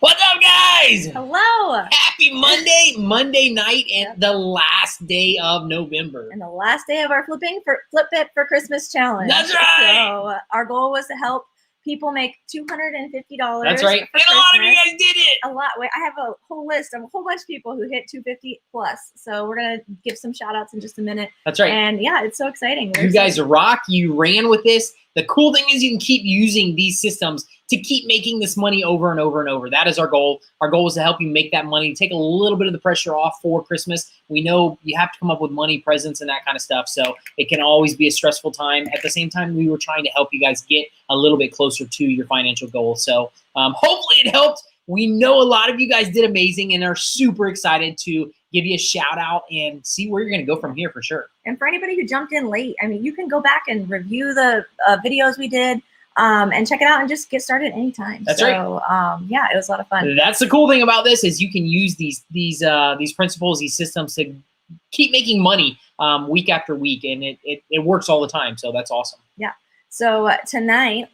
What's up, guys? Hello. Happy Monday night, and the last day of November. And the last day of our Flip It for Christmas challenge. That's right. So our goal was to help people make $250. That's right. And a lot of you guys did it. A lot. I have a whole list of a whole bunch of people who hit 250 plus. So we're going to give some shout outs in just a minute. That's right. And yeah, it's so exciting. You guys rock. You ran with this. The cool thing is you can keep using these systems to keep making this money over and over and over. That is our goal. Our goal is to help you make that money, take a little bit of the pressure off for Christmas. We know you have to come up with money, presents, and that kind of stuff. So it can always be a stressful time. At the same time, we were trying to help you guys get a little bit closer to your financial goal. So hopefully it helped. We know a lot of you guys did amazing and are super excited to give you a shout out and see where you're going to go from here for sure. And for anybody who jumped in late, I mean, you can go back and review the videos we did and check it out and just get started anytime. That's right. Yeah, it was a lot of fun. That's the cool thing about this is you can use these principles, these systems to keep making money week after week, and it works all the time. So that's awesome. Yeah. So tonight.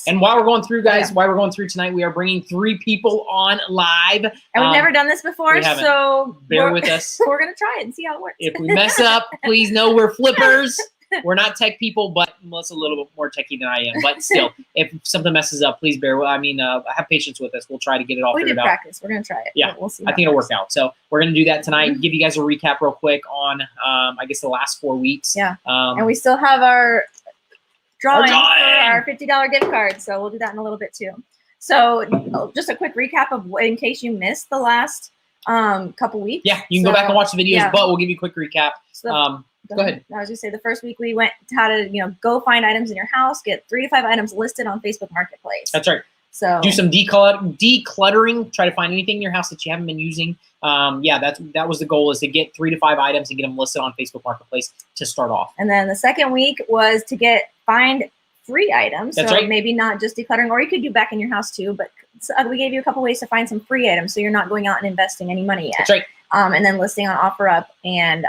And while we're going through, guys, while we're going through tonight, we are bringing 3 people on live. And we've never done this before, so bear with us. We're going to try it and see how it works. If we mess up, please know we're flippers. We're not tech people, but Melissa's a little bit more techie than I am. But still, if something messes up, please bear with. I mean, have patience with us. We'll try to get it all figured out. We did practice. We're going to try it. Yeah, we'll see. I think it'll work out. So we're going to do that tonight. Give you guys a recap real quick on, I guess, the last 4 weeks. Yeah, and we still have our drawing for our $50 gift card, so we'll do that in a little bit too. So just a quick recap of in case you missed the last couple weeks. Yeah, you can go back and watch the videos, but we'll give you a quick recap. So go ahead. I was just say the first week we went how to go find items in your house, get 3 to 5 items listed on Facebook Marketplace. That's right. So do some decluttering. Try to find anything in your house that you haven't been using. Yeah, that was the goal, is to get 3 to 5 items and get them listed on Facebook Marketplace to start off. And then the second week was to find free items. That's so right. Maybe not just decluttering, or you could do back in your house too. But we gave you a couple ways to find some free items, so you're not going out and investing any money yet. That's right. And then listing on OfferUp and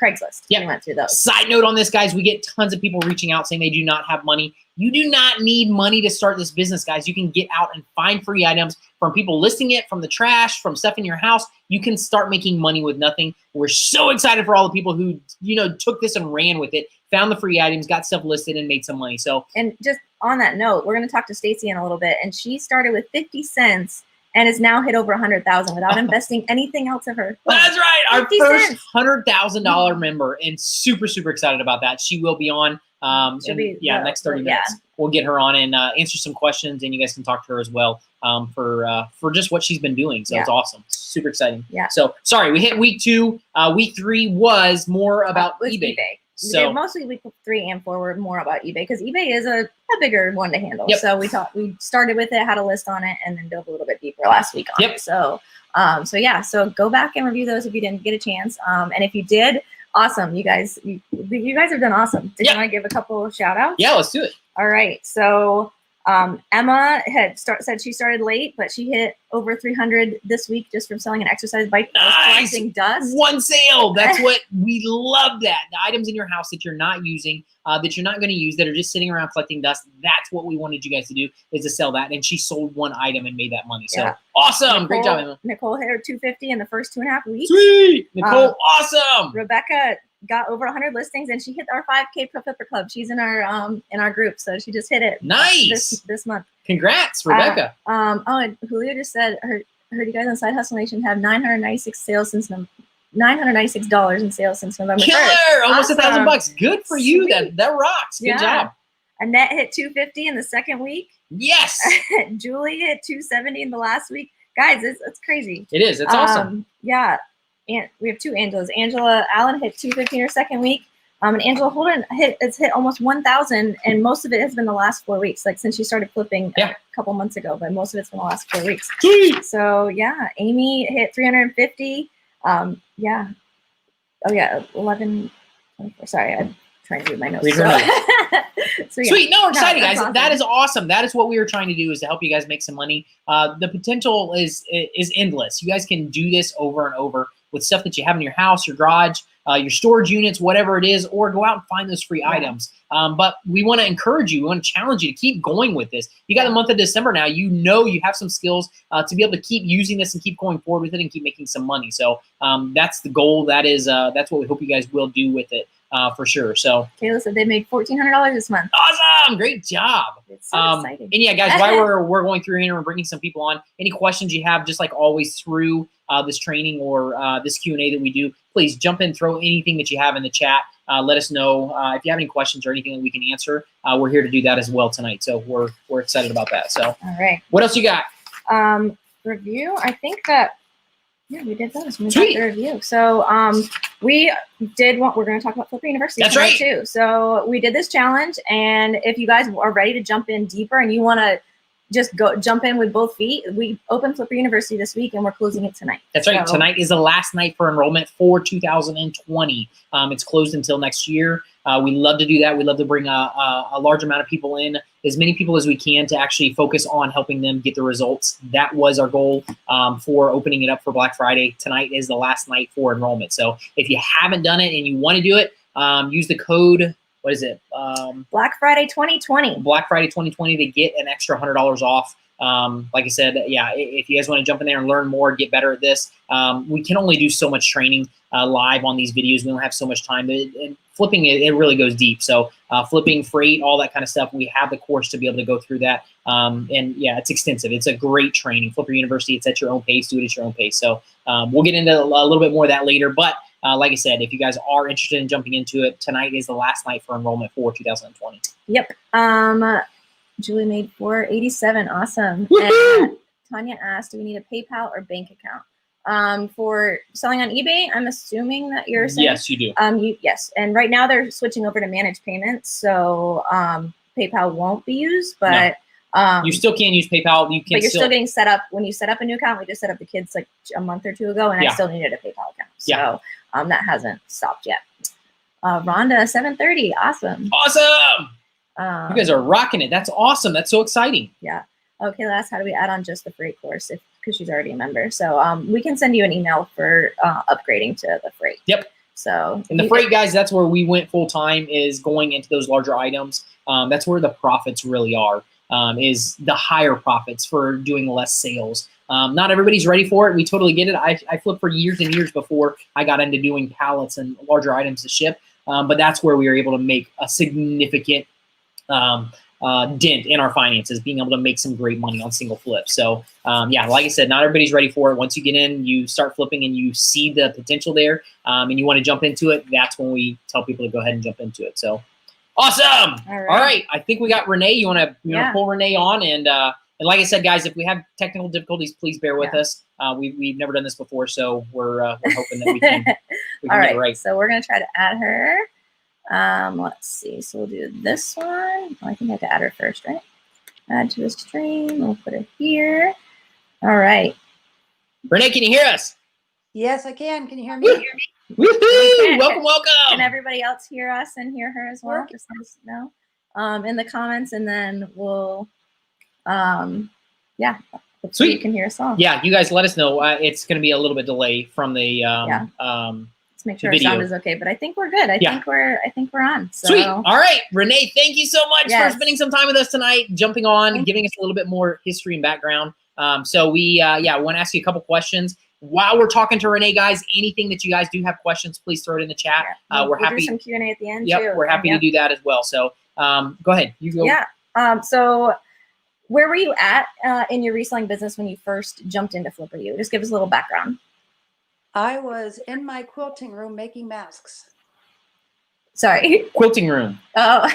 Craigslist. Yeah. We went through those. Side note on this, guys, we get tons of people reaching out saying they do not have money. You do not need money to start this business, guys. You can get out and find free items from people listing it, from the trash, from stuff in your house. You can start making money with nothing. We're so excited for all the people who, took this and ran with it, found the free items, got stuff listed, and made some money. So, and just on that note, we're going to talk to Stacy in a little bit, and she started with 50 cents and has now hit over 100,000 without investing anything else of her. That's right. Our 50 first cents. $100,000 member, and super, super excited about that. She will be on. Next 30 minutes. We'll get her on and answer some questions, and you guys can talk to her as well for just what she's been doing. So it's awesome. Super exciting. Yeah. So sorry, we hit week 2. Week 3 was more about eBay. So mostly week 3 and 4 were more about eBay, because eBay is a bigger one to handle. Yep. So we started with it, had a list on it, and then dove a little bit deeper last week on it. So so go back and review those if you didn't get a chance. And if you did, awesome. You guys have done awesome. Did you want to give a couple of shout outs? Yeah, let's do it. All right. So Emma said she started late, but she hit over 300 this week just from selling an exercise bike that was collecting dust. One sale. That's what we love. That the items in your house that you're not using, that you're not going to use, that are just sitting around collecting dust. That's what we wanted you guys to do, is to sell that. And she sold 1 item and made that money. So awesome. Great job, Emma. Nicole hit her 250 in the first 2.5 weeks. Sweet. Nicole, awesome. Rebecca got over 100 listings, and she hit our 5K Pro Flipper Club. She's in our group, so she just hit it. Nice. This month. Congrats, Rebecca. And Julio just said, heard you guys on Side Hustle Nation have $996 in sales since November 1st. Killer! Almost Awesome. $1,000. Good for you. That rocks. Good job. Annette hit 250 in the second week. Yes. Julie hit 270 in the last week. Guys, it's crazy. It is. It's awesome. Yeah. And we have 2 Angelas. Angela Allen hit 250 in her second week. And Angela Holden hit almost 1,000, and most of it has been the last 4 weeks, like since she started flipping a couple months ago, but most of it's been the last 4 weeks. Sweet. So yeah, Amy hit 350. 11. Sorry, I'm trying to read my notes. So, sweet. No, we're excited, guys. Awesome. That is awesome. That is what we were trying to do, is to help you guys make some money. The potential is endless. You guys can do this over and over with stuff that you have in your house, your garage, your storage units, whatever it is, or go out and find those free items. But we want to encourage you, we want to challenge you to keep going with this. You got the month of December now. You know you have some skills to be able to keep using this and keep going forward with it and keep making some money. So that's the goal. That's what we hope you guys will do with it. For sure. So Kayla said they made $1,400 this month. Awesome. Great job. It's so exciting. And yeah, guys, while we're going through here and we're bringing some people on, any questions you have, just like always through this training or this Q&A that we do, please jump in, throw anything that you have in the chat. Let us know if you have any questions or anything that we can answer. We're here to do that as well tonight. So we're excited about that. So all right. What else you got? Review. I think that we did those. We got the review. So we're going to talk about Flipper University tonight too. So we did this challenge, and if you guys are ready to jump in deeper and you want to just jump in with both feet, we opened Flipper University this week and we're closing it tonight. That's right. Tonight is the last night for enrollment for 2020. It's closed until next year. We love to do that. We love to bring a large amount of people in, as many people as we can, to actually focus on helping them get the results. That was our goal for opening it up for Black Friday. Tonight is the last night for enrollment. So if you haven't done it and you want to do it, use the code. What is it? Black Friday 2020. Black Friday 2020 to get an extra $100 off. Like I said, yeah, if you guys want to jump in there and learn more, get better at this, we can only do so much training live on these videos. We don't have so much time. And flipping, it really goes deep. So flipping, freight, all that kind of stuff, we have the course to be able to go through that. And yeah, it's extensive. It's a great training. Flipper University, it's at your own pace. Do it at your own pace. So we'll get into a little bit more of that later. But like I said, if you guys are interested in jumping into it, tonight is the last night for enrollment for 2020. Yep. Julie made $487. Awesome. And Tanya asked, do we need a PayPal or bank account? For selling on eBay, I'm assuming that you're saying. Yes, you do. Yes. And right now they're switching over to managed payments. So PayPal won't be used, but you still can use PayPal. You can, but you're still getting set up. When you set up a new account, we just set up the kids like a month or two ago, and I still needed a PayPal account. So that hasn't stopped yet. Rhonda, 730. Awesome. Awesome. You guys are rocking it. That's awesome. That's so exciting. Yeah. Okay, last, how do we add on just the freight course because she's already a member? So we can send you an email for upgrading to the freight. Yep. So and the freight, guys, that's where we went full time, is going into those larger items. That's where the profits really are, is the higher profits for doing less sales. Not everybody's ready for it. We totally get it. I flipped for years and years before I got into doing pallets and larger items to ship. But that's where we were able to make a significant dent in our finances, being able to make some great money on single flips. So yeah, like I said, not everybody's ready for it. Once you get in, you start flipping and you see the potential there, and you want to jump into it, that's when we tell people to go ahead and jump into it. So awesome. All right. I think we got Renee. You want to pull Renee on, and like I said, guys, if we have technical difficulties, please bear with us. We've never done this before, so we're hoping that we can get it right. So we're gonna try to add her. Let's see. So we'll do this one. Oh, I think I have to add her first, right? Add to the stream. We'll put her here. All right. Renee, can you hear us? Yes, I can. Can you hear me? Woohoo! Welcome, welcome. Can everybody else hear us and hear her as well? Just let us know in the comments, and then we'll, yeah. Sweet. You can hear us all. Yeah, you guys let us know. It's going to be a little bit delay from the let's make sure our sound is okay, but I think we're good. I think we're on. So. Sweet. All right, Renee, thank you so much for spending some time with us tonight, jumping on, giving us a little bit more history and background. So we want to ask you a couple questions. While we're talking to Renee, guys, anything that you guys do have questions, please throw it in the chat. We'll we're happy. Do some Q&A at the end too. We're happy to do that as well. So go ahead. You go. Yeah. So where were you at in your reselling business when you first jumped into Flipper U? Just give us a little background. I was in my quilting room making masks. Sorry. Quilting room. Oh.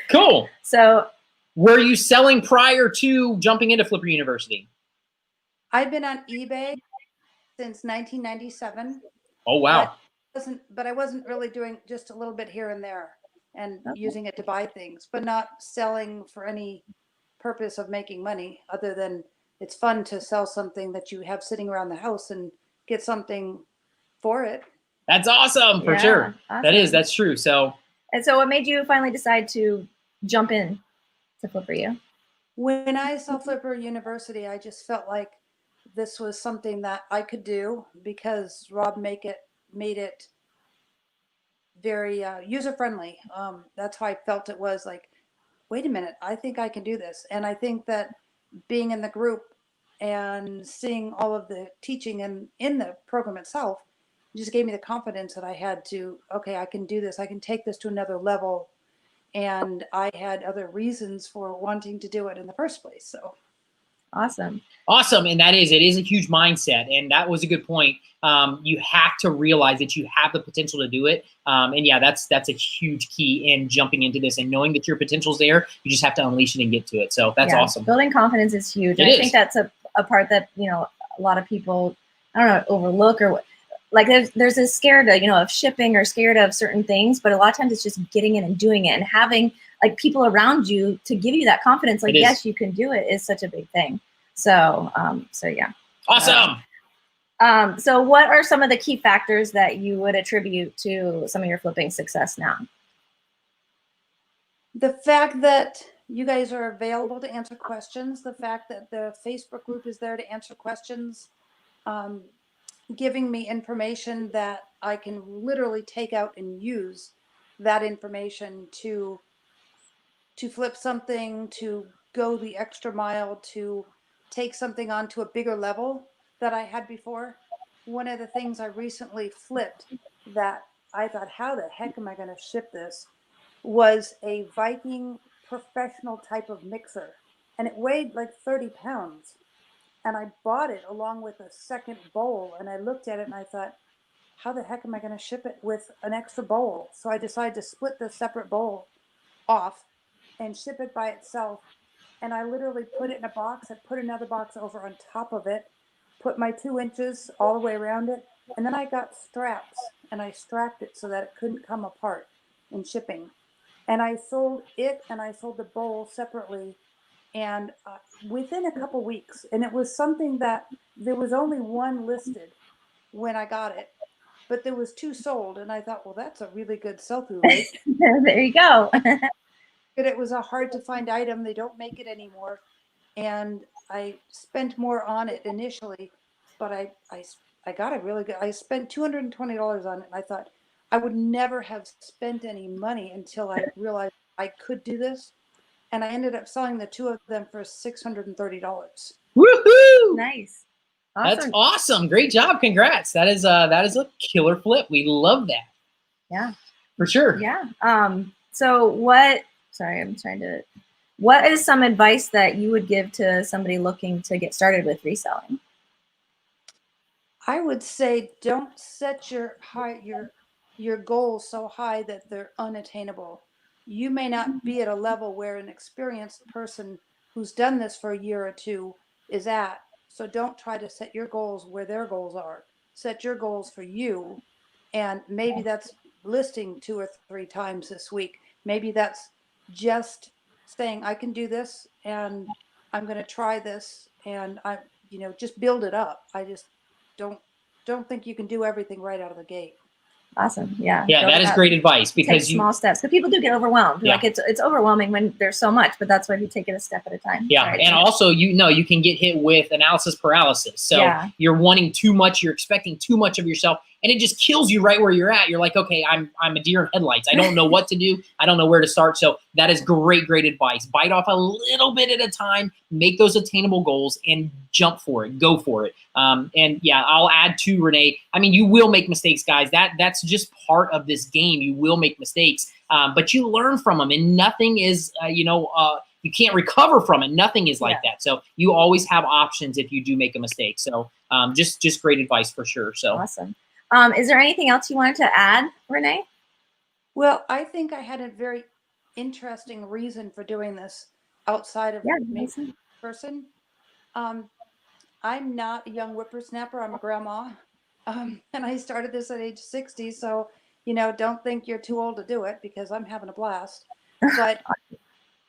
Cool. So were you selling prior to jumping into Flipper University? I've been on eBay since 1997. Oh, wow. But I wasn't really doing, just a little bit here and there and using it to buy things, but not selling for any purpose of making money other than it's fun to sell something that you have sitting around the house and get something for it. That's awesome, for sure. Awesome. That's true. So, and so what made you finally decide to jump in to Flipper U? When I saw Flipper University, I just felt like this was something that I could do because Rob made it very user friendly. That's how I felt it was like, wait a minute, I think I can do this. And I think that being in the group and seeing all of the teaching and in the program itself just gave me the confidence that I had to, okay, I can do this. I can take this to another level. And I had other reasons for wanting to do it in the first place. So Awesome. Awesome. And it is a huge mindset. And that was a good point. You have to realize that you have the potential to do it. And yeah, that's a huge key in jumping into this and knowing that your potential's there. You just have to unleash it and get to it. So that's awesome. Building confidence is huge. And I think that's a part that, you know, a lot of people, I don't know, overlook, or like there's this scared of, you know, of shipping or scared of certain things, but a lot of times it's just getting in and doing it and having like people around you to give you that confidence. Like, yes, you can do it is such a big thing. So, so yeah. Awesome. So what are some of the key factors that you would attribute to some of your flipping success now? The fact that you guys are available to answer questions, the fact that the Facebook group is there to answer questions, giving me information that I can literally take out and use that information to flip something, to go the extra mile, to take something onto a bigger level that I had before. One of the things I recently flipped that I thought, how the heck am I going to ship this, was a Viking professional type of mixer. And it weighed like 30 pounds. And I bought it along with a second bowl. And I looked at it and I thought, how the heck am I going to ship it with an extra bowl? So I decided to split the separate bowl off and ship it by itself. And I literally put it in a box. I put another box over on top of it, put my 2 inches all the way around it. And then I got straps and I strapped it so that it couldn't come apart in shipping. And I sold it and I sold the bowl separately. And within a couple weeks, and it was something that there was only one listed when I got it, but there was 2 sold. And I thought, well, that's a really good sell-through rate. There you go. But it was a hard to find item. They don't make it anymore. And I spent more on it initially, but I got it really good. I spent $220 on it. And I thought I would never have spent any money until I realized I could do this. And I ended up selling the 2 of them for $630. Woohoo! Nice. Awesome. That's awesome. Great job. Congrats. That is a killer flip. We love that. Yeah. For sure. Yeah. So what is some advice that you would give to somebody looking to get started with reselling? I would say don't set your goals so high that they're unattainable. You may not be at a level where an experienced person who's done this for a year or 2 is at. So don't try to set your goals where their goals are. Set your goals for you. And maybe that's listing 2 or 3 times this week. Maybe that's just saying, I can do this and I'm going to try this, and just build it up. I just don't think you can do everything right out of the gate. Awesome. Yeah. Yeah, that is great advice, because take small steps. Because people do get overwhelmed. Yeah. Like it's overwhelming when there's so much, but that's why you take it a step at a time. Yeah. Right? And also, you can get hit with analysis paralysis. So you're wanting too much, you're expecting too much of yourself, and it just kills you right where you're at. You're like, okay, I'm a deer in headlights. I don't know what to do. I don't know where to start. So that is great advice. Bite off a little bit at a time, make those attainable goals, and jump for it. Go for it. And yeah, I'll add to Renee. I mean, you will make mistakes, guys. That's just part of this game. You will make mistakes, but you learn from them, and nothing is, you can't recover from it. Nothing is like that. So you always have options if you do make a mistake. So just great advice for sure. So awesome. Is there anything else you wanted to add, Renee? Well, I think I had a very interesting reason for doing this outside of making person. I'm not a young whippersnapper. I'm a grandma. And I started this at age 60. So, don't think you're too old to do it, because I'm having a blast. But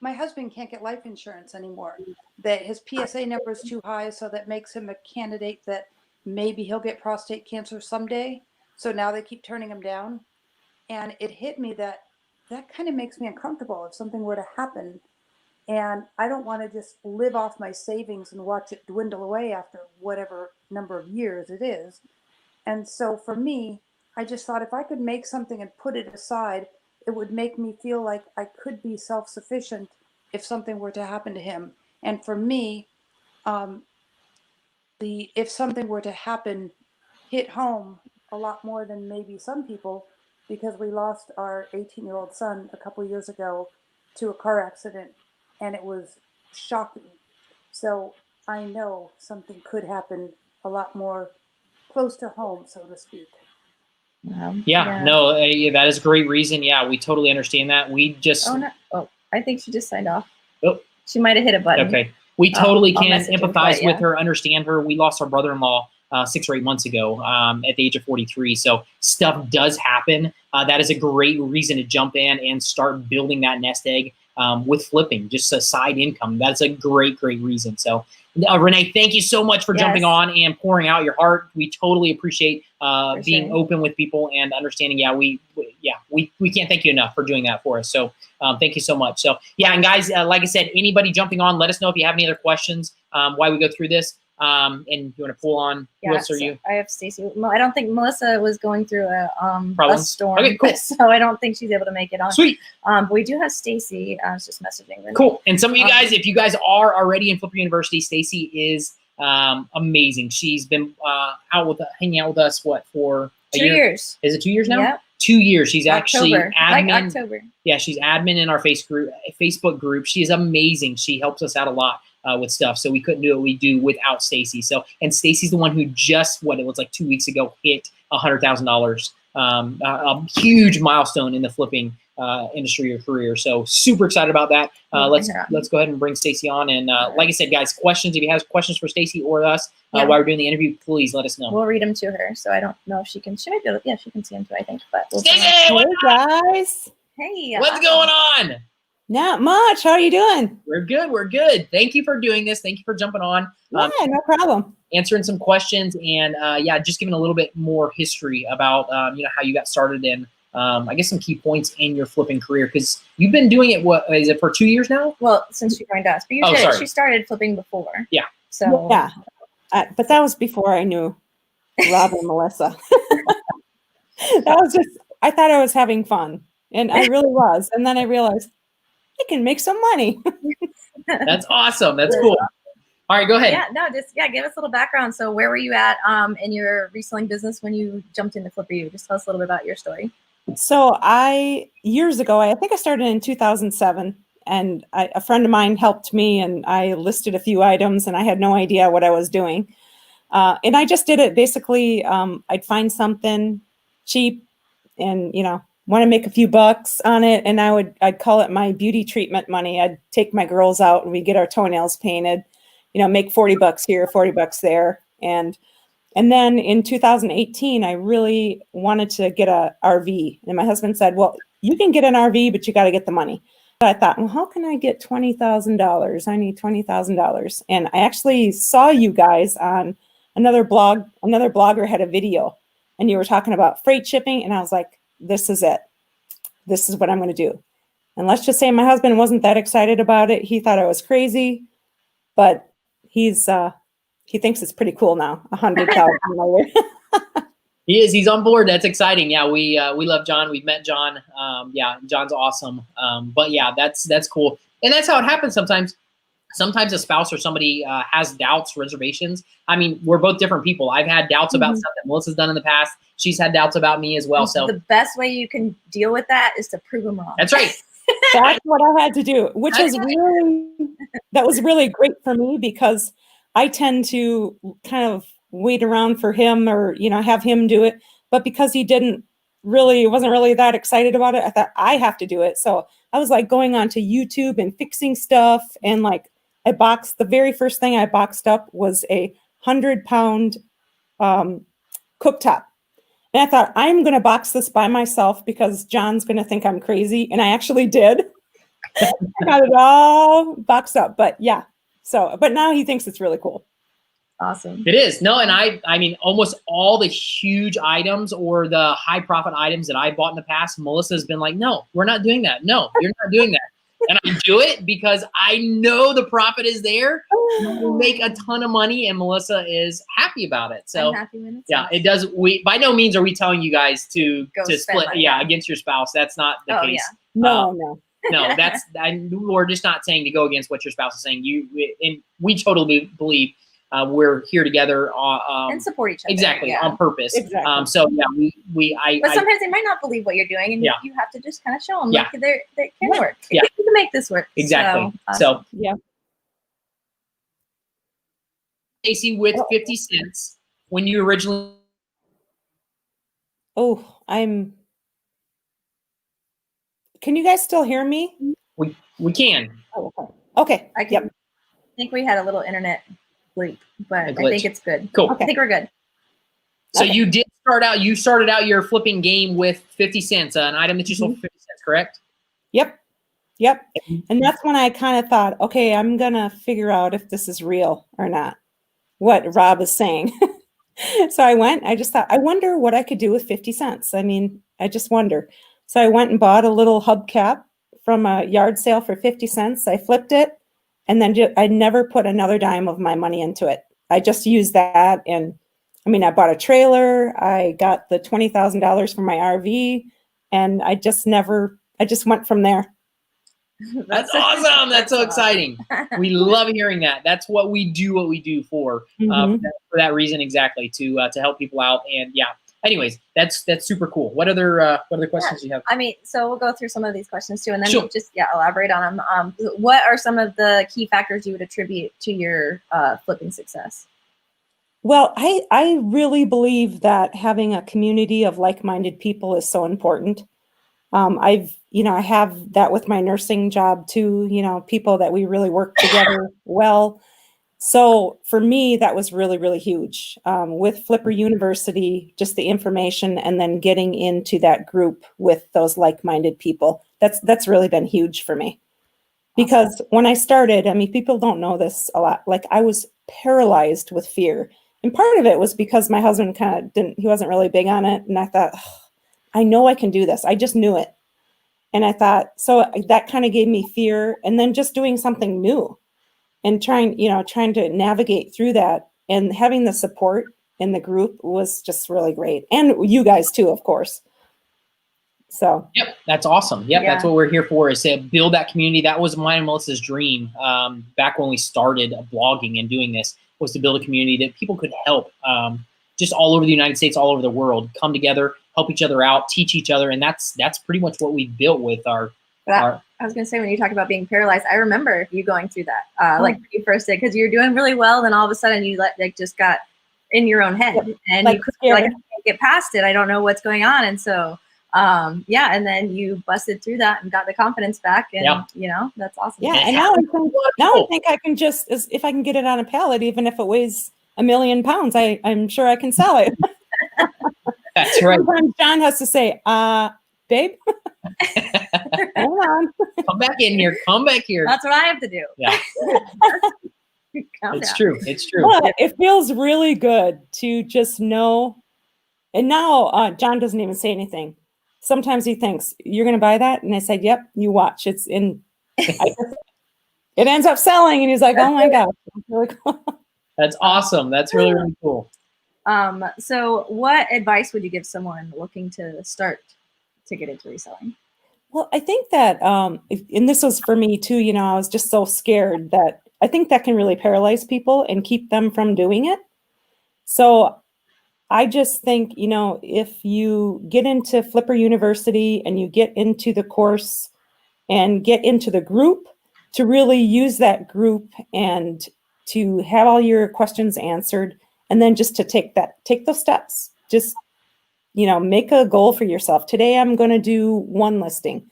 my husband can't get life insurance anymore. That his PSA number is too high. So that makes him a candidate that maybe he'll get prostate cancer someday. So now they keep turning him down. And it hit me that kind of makes me uncomfortable if something were to happen. And I don't want to just live off my savings and watch it dwindle away after whatever number of years it is. And so for me, I just thought if I could make something and put it aside, it would make me feel like I could be self-sufficient if something were to happen to him. And for me, um, if something were to happen, hit home a lot more than maybe some people, because we lost our 18-year-old son a couple years ago to a car accident, and it was shocking. So I know something could happen a lot more close to home, so to speak. Yeah, no, yeah, that is a great reason. Yeah, we totally understand that. We just. Oh, no. Oh, I think she just signed off. Oh. She might have hit a button. Okay. We totally I'll can empathize with yeah. her, understand her. We lost our brother-in-law 6 or 8 months ago at the age of 43. So stuff does happen. That is a great reason to jump in and start building that nest egg with flipping, just a side income. That's a great, great reason. So Renee, thank you so much for jumping on and pouring out your heart. We totally appreciate being open with people and understanding. Yeah, we can't thank you enough for doing that for us. So thank you so much. So yeah, and guys, like I said, anybody jumping on, let us know if you have any other questions while we go through this. And you want to pull on? Who else are you? I have Stacy. I don't think Melissa was going through a storm. Okay, cool. So I don't think she's able to make it on. Sweet. But we do have Stacy. I was just messaging them. Cool. And some of you guys, if you guys are already in Flipper University, Stacy is amazing. She's been hanging out with us for a 2 years. Is it 2 years now? Yep. 2 years. She's actually admin. Like October. Yeah, she's admin in our Facebook group. She is amazing. She helps us out a lot with stuff. So we couldn't do what we do without Stacy. So, and Stacy's the one who just, it was like 2 weeks ago, hit $100,000. A huge milestone in the flipping industry or career. So super excited about that. Let's go ahead and bring Stacy on. And like I said, guys, questions, if you have questions for Stacy or us while we're doing the interview, please let us know. We'll read them to her. So I don't know if she can, she might be able to, she can see them too, I think. But Stacy, hey guys. Hey. What's going on? Not much. How are you doing? We're good. We're good. Thank you for doing this. Thank you for jumping on. Yeah, no problem. Answering some questions and just giving a little bit more history about how you got started in I guess some key points in your flipping career, because you've been doing it. What is it, for 2 years now? Well, since she joined us, but she started flipping before. Yeah. So yeah, but that was before I knew Rob and Melissa. That was just, I thought I was having fun, and I really was, and then I realized I can make some money. That's awesome. That's cool. All right, go ahead. Yeah, no, just give us a little background. So where were you at in your reselling business when you jumped into Flipper U? Just tell us a little bit about your story. So years ago, I think I started in 2007, and a friend of mine helped me, and I listed a few items, and I had no idea what I was doing. And I just did it basically. I'd find something cheap and, want to make a few bucks on it. And I'd call it my beauty treatment money. I'd take my girls out and we'd get our toenails painted, make 40 bucks here, 40 bucks there. And then in 2018, I really wanted to get a RV. And my husband said, well, you can get an RV, but you got to get the money. But I thought, well, how can I get $20,000? I need $20,000. And I actually saw you guys on another blogger had a video, and you were talking about freight shipping. And I was like, this is it. This is what I'm going to do. And let's just say my husband wasn't that excited about it. He thought I was crazy, but he thinks it's pretty cool now. 100,000 later. He's on board. That's exciting. Yeah, we love John. We've met John. John's awesome. But yeah, that's cool. And that's how it happens sometimes. Sometimes a spouse or somebody has doubts, reservations. I mean, we're both different people. I've had doubts about stuff that Melissa's done in the past. She's had doubts about me as well. So the best way you can deal with that is to prove them wrong. That's right. That's what I had to do, which is that was really great for me, because I tend to kind of wait around for him or, have him do it. But because he wasn't really that excited about it, I thought I have to do it. So I was like going onto YouTube and fixing stuff. And like the very first thing I boxed up was a 100-pound cooktop. And I thought, I'm going to box this by myself because John's going to think I'm crazy. And I actually did. I got it all boxed up. But yeah. But now he thinks it's really cool. Awesome. It is. No, and I mean, almost all the huge items or the high profit items that I bought in the past, Melissa's been like, no, we're not doing that. No, you're not doing that. And I do it because I know the profit is there. We make a ton of money, and Melissa is happy about it. So I'm happy when it's yeah, nice. it does. We by no means are we telling you guys to Go split, money. against your spouse. That's not the case. Yeah. No. No, we're just not saying to go against what your spouse is saying. And we totally believe we're here together and support each other. Exactly, on purpose. Exactly. So yeah, But sometimes they might not believe what you're doing, and you have to just kind of show them, like, they can work. Yeah. You can make this work. Exactly. So yeah. Stacy, with 50 cents, when you originally. Oh, Can you guys still hear me? We can. Oh, okay. I think we had a little internet bleep, but I think it's good. Cool. I think we're good. So you started out your flipping game with 50 cents, an item that you sold for 50 cents, correct? Yep. And that's when I kind of thought, okay, I'm going to figure out if this is real or not, what Rob is saying. So I just thought, I wonder what I could do with 50 cents. I mean, I just wonder. So I went and bought a little hubcap from a yard sale for 50 cents. I flipped it, and then I never put another dime of my money into it. I just used that. And I mean, I bought a trailer. I got the $20,000 for my RV, and I just went from there. That's awesome. That's so exciting. We love hearing that. That's what we do for that reason, exactly, to help people out. And yeah, anyways, that's super cool. What other questions do you have? I mean, so we'll go through some of these questions too, and then just elaborate on them. What are some of the key factors you would attribute to your flipping success? Well, I really believe that having a community of like-minded people is so important. I have that with my nursing job too, people that we really work together well. So for me, that was really, really huge. With Flipper University, just the information and then getting into that group with those like-minded people, that's really been huge for me. Because when I started, I mean, people don't know this a lot. Like, I was paralyzed with fear. And part of it was because my husband he wasn't really big on it. And I thought, I know I can do this. I just knew it. And I thought, so that kind of gave me fear. And then just doing something new and trying to navigate through that, and having the support in the group was just really great. And you guys too, of course. So. Yep, that's awesome. Yep, that's what we're here for, is to build that community. That was mine and Melissa's dream back when we started blogging and doing this, was to build a community that people could help just all over the United States, all over the world, come together, help each other out, teach each other. And that's pretty much what we built with our I was going to say, when you talk about being paralyzed, I remember you going through that, like when you first did, because you're doing really well. Then all of a sudden you just got in your own head, and you I can't get past it. I don't know what's going on. And so, and then you busted through that and got the confidence back. And, that's awesome. Yeah. And now I think I can if I can get it on a pallet, even if it weighs 1,000,000 pounds, I'm sure I can sell it. That's right. Sometimes John has to say, babe, hold on. Come back in here. Come back here. That's what I have to do. Yeah. It's true. It's true. But it feels really good to just know. And now John doesn't even say anything. Sometimes he thinks, you're going to buy that? And I said, yep, you watch. It's in. It ends up selling. And he's like, oh my gosh. Really cool. That's awesome. That's really, really cool. So what advice would you give someone looking to start to get into reselling? Well, I think that, and this was for me too, I was just so scared that I think that can really paralyze people and keep them from doing it. So I just think, if you get into Flipper University and you get into the course and get into the group, to really use that group and to have all your questions answered, and then just to take those steps, just, make a goal for yourself. Today, I'm going to do one listing.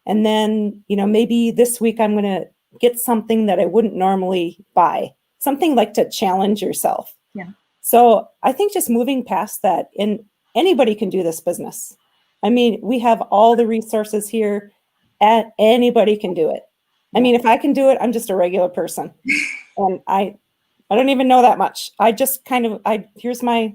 And then, maybe this week I'm going to get something that I wouldn't normally buy, something like to challenge yourself. Yeah. So I think just moving past that, and anybody can do this business. I mean, we have all the resources here, and anybody can do it. I mean, if I can do it, I'm just a regular person. And I don't even know that much. I just here's my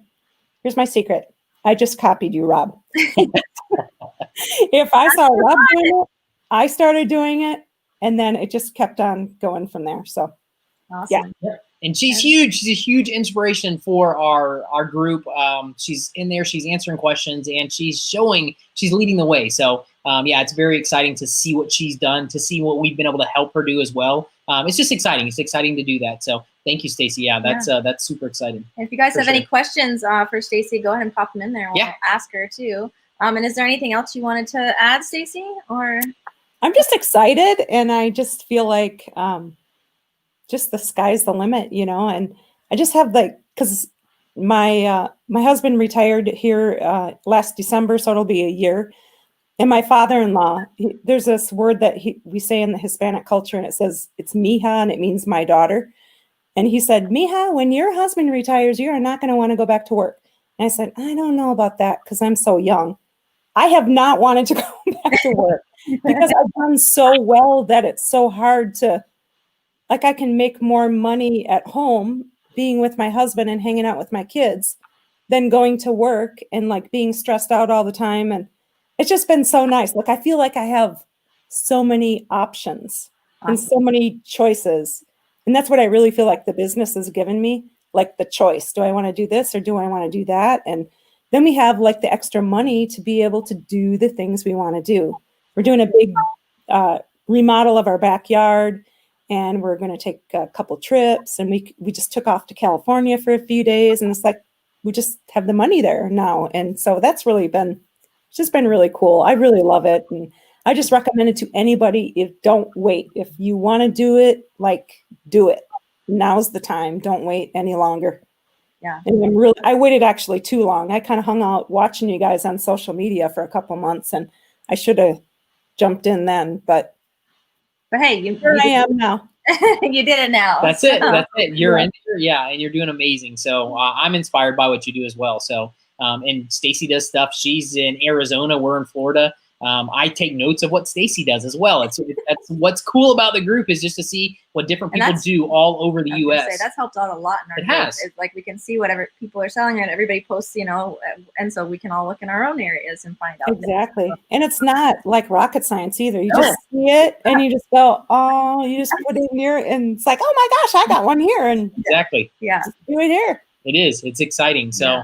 secret. I just copied you, Rob. If I saw Rob doing it, I started doing it. And then it just kept on going from there. So Awesome. Yeah. And she's huge. She's a huge inspiration for our group. She's in there. She's answering questions, and she's leading the way. So yeah, it's very exciting to see what she's done, to see what we've been able to help her do as well. It's just exciting. It's exciting to do that. So thank you, Stacy. Yeah, that's super exciting. And if you guys have any questions for Stacy, go ahead and pop them in there. We'll ask her too. And is there anything else you wanted to add, Stacy? Or I'm just excited, and I just feel like just the sky's the limit, you know. And I just have because my husband retired here last December, so it'll be a year. And my father-in-law, there's this word that we say in the Hispanic culture, and it says it's mija, and it means my daughter. And he said, Mija, when your husband retires, you are not going to want to go back to work. And I said, I don't know about that because I'm so young. I have not wanted to go back to work because I've done so well that it's so hard to, like, I can make more money at home being with my husband and hanging out with my kids than going to work and like being stressed out all the time. And it's just been so nice. Like, I feel like I have so many options and so many choices. And that's what I really feel like the business has given me, like the choice. Do I want to do this or do I want to do that? And then we have like the extra money to be able to do the things we want to do. We're doing a big remodel of our backyard, and we're going to take a couple trips. And we just took off to California for a few days, and it's like we just have the money there now. And so that's really been really cool. I really love it, and I just recommend it to anybody. Don't wait. If you want to do it, like, do it. Now's the time. Don't wait any longer. Yeah. And I waited actually too long. I kind of hung out watching you guys on social media for a couple months, and I should have jumped in then, but hey, here I am now. You did it now. That's it. That's it. You're in there. Yeah. And you're doing amazing. So I'm inspired by what you do as well. So, and Stacy does stuff. She's in Arizona. We're in Florida. I take notes of what Stacy does as well. That's what's cool about the group is just to see what different people do all over the U.S. That's helped out a lot in our group. It's like we can see whatever people are selling, and everybody posts, you know, and so we can all look in our own areas and find out. Exactly. Things. And it's not like rocket science either. You just see it and you just go, oh, you just put it in here, and it's like, oh my gosh, I got one here, and exactly, just do it here. It is. It's exciting. So.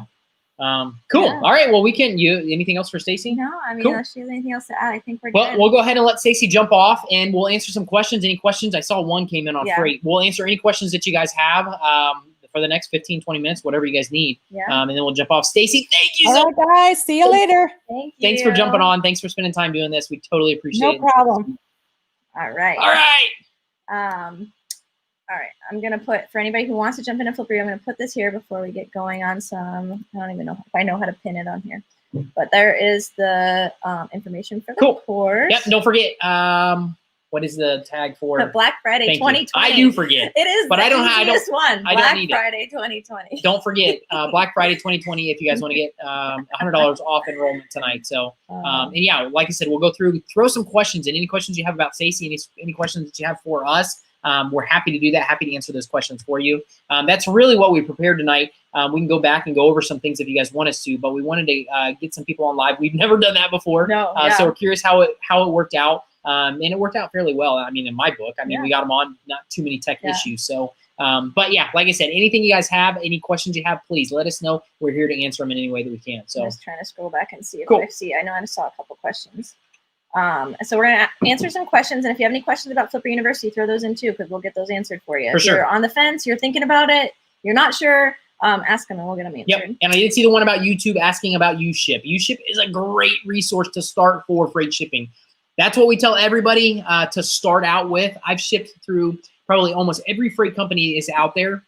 Cool. Yeah. All right. Well, anything else for Stacy? No, I mean, cool. Unless she has anything else to add, I think we're good. Well, we'll go ahead and let Stacy jump off, and we'll answer some questions. Any questions? I saw one came in on freight. We'll answer any questions that you guys have for the next 15, 20 minutes, whatever you guys need. Yeah. And then we'll jump off. Stacy, thank you so much. All right, guys. See you later. Thank you. Thanks for jumping on. Thanks for spending time doing this. We totally appreciate it. No problem. All right. All right. All right, I'm going to put, for anybody who wants to jump in and flip through, I'm going to put this here before we get going on some, I don't even know if I know how to pin it on here. But there is the information for the course. Yep, don't forget, what is the tag for? The Black Friday 2020. I do forget. It is but the I don't easiest one. Black Friday 2020. Don't forget, Black Friday 2020 if you guys want to get $100 off enrollment tonight. So, and yeah, like I said, we'll go throw some questions, and any questions you have about Stacy, any questions that you have for us, we're happy to do that. Happy to answer those questions for you. That's really what we prepared tonight. We can go back and go over some things if you guys want us to, but we wanted to get some people on live. We've never done that before. No, so we're curious how it worked out. And it worked out fairly well. I mean, in my book, we got them on, not too many tech issues. So, but yeah, like I said, anything you guys have, any questions you have, please let us know. We're here to answer them in any way that we can. So I'm just trying to scroll back and see if I know I saw a couple questions. So we're going to answer some questions, and if you have any questions about Flipper University, throw those in too, because we'll get those answered for you. For sure. If you're on the fence, you're thinking about it, you're not sure, ask them and we'll get them answered. Yep. And I did see the one about YouTube asking about UShip. UShip is a great resource to start for freight shipping. That's what we tell everybody to start out with. I've shipped through probably almost every freight company is out there.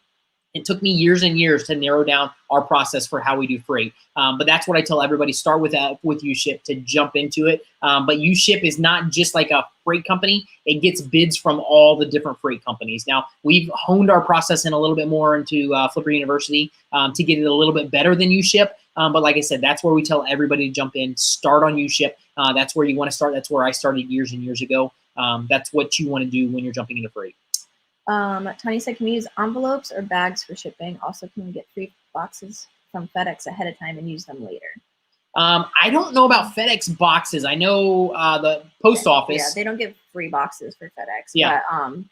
It took me years and years to narrow down our process for how we do freight. But that's what I tell everybody, start with UShip to jump into it. But UShip is not just like a freight company. It gets bids from all the different freight companies. Now, we've honed our process in a little bit more into Flipper University to get it a little bit better than UShip. But like I said, that's where we tell everybody to jump in, start on UShip. That's where you want to start. That's where I started years and years ago. That's what you want to do when you're jumping into freight. Tanya said, can we use envelopes or bags for shipping? Also, can we get free boxes from FedEx ahead of time and use them later? I don't know about FedEx boxes. I know the post office. Yeah, they don't give free boxes for FedEx. Yeah.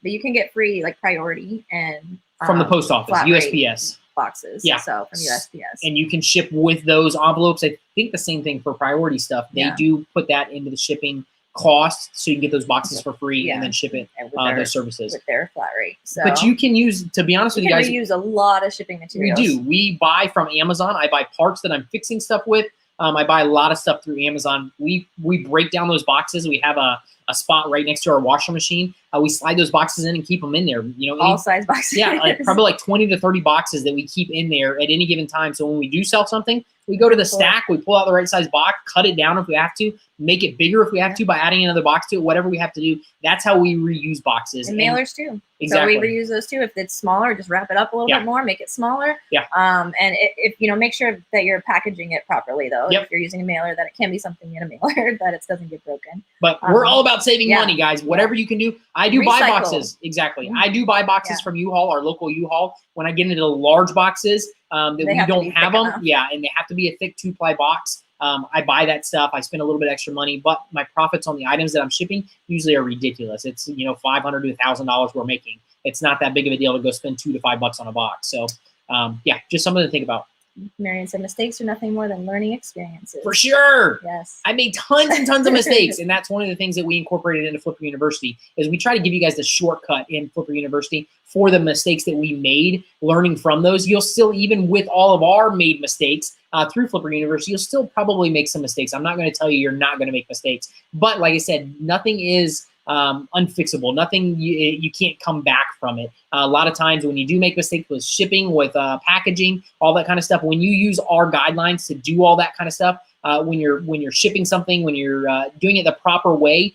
But you can get free like priority and from the post office, flat rate USPS boxes. Yeah. So from USPS. And you can ship with those envelopes. I think the same thing for priority stuff. They do put that into the shipping cost, so you can get those boxes for free and then ship it those services with their flat rate. So, but you can use, to be honest with you guys, use a lot of shipping materials. We do. We buy from Amazon. I buy parts that I'm fixing stuff with. I buy a lot of stuff through Amazon. We break down those boxes. We have a spot right next to our washing machine. We slide those boxes in and keep them in there. You know, all size boxes. Yeah, probably like 20 to 30 boxes that we keep in there at any given time. So when we do sell something, we go to the stack, we pull out the right size box, cut it down if we have to, make it bigger if we have to by adding another box to it, whatever we have to do. That's how we reuse boxes. And mailers too. Exactly. So we reuse those too. If it's smaller, just wrap it up a little bit more, make it smaller. Yeah. And if you know, make sure that you're packaging it properly though. If you're using a mailer, that it can be something in a mailer that it doesn't get broken. But we're all about saving money, guys. Whatever you can do. I do buy boxes. Exactly. I do buy boxes from U-Haul, our local U-Haul. When I get into the large boxes that we don't have them, and they have to be a thick 2-ply box. I buy that stuff. I spend a little bit extra money, but my profits on the items that I'm shipping usually are ridiculous. It's, you know, $500 to $1,000 we're making. It's not that big of a deal to go spend $2 to $5 on a box. So yeah, just something to think about. Marion said mistakes are nothing more than learning experiences. For sure. Yes. I made tons and tons of mistakes. And that's one of the things that we incorporated into Flipper University is we try to give you guys the shortcut in Flipper University for the mistakes that we made, learning from those. You'll still, even with all of our made mistakes through Flipper University, you'll still probably make some mistakes. I'm not going to tell you you're not going to make mistakes. But like I said, nothing is unfixable. Nothing, you can't come back from it. A lot of times when you do make mistakes with shipping, with packaging, all that kind of stuff, when you use our guidelines to do all that kind of stuff, when you're shipping something, when you're doing it the proper way,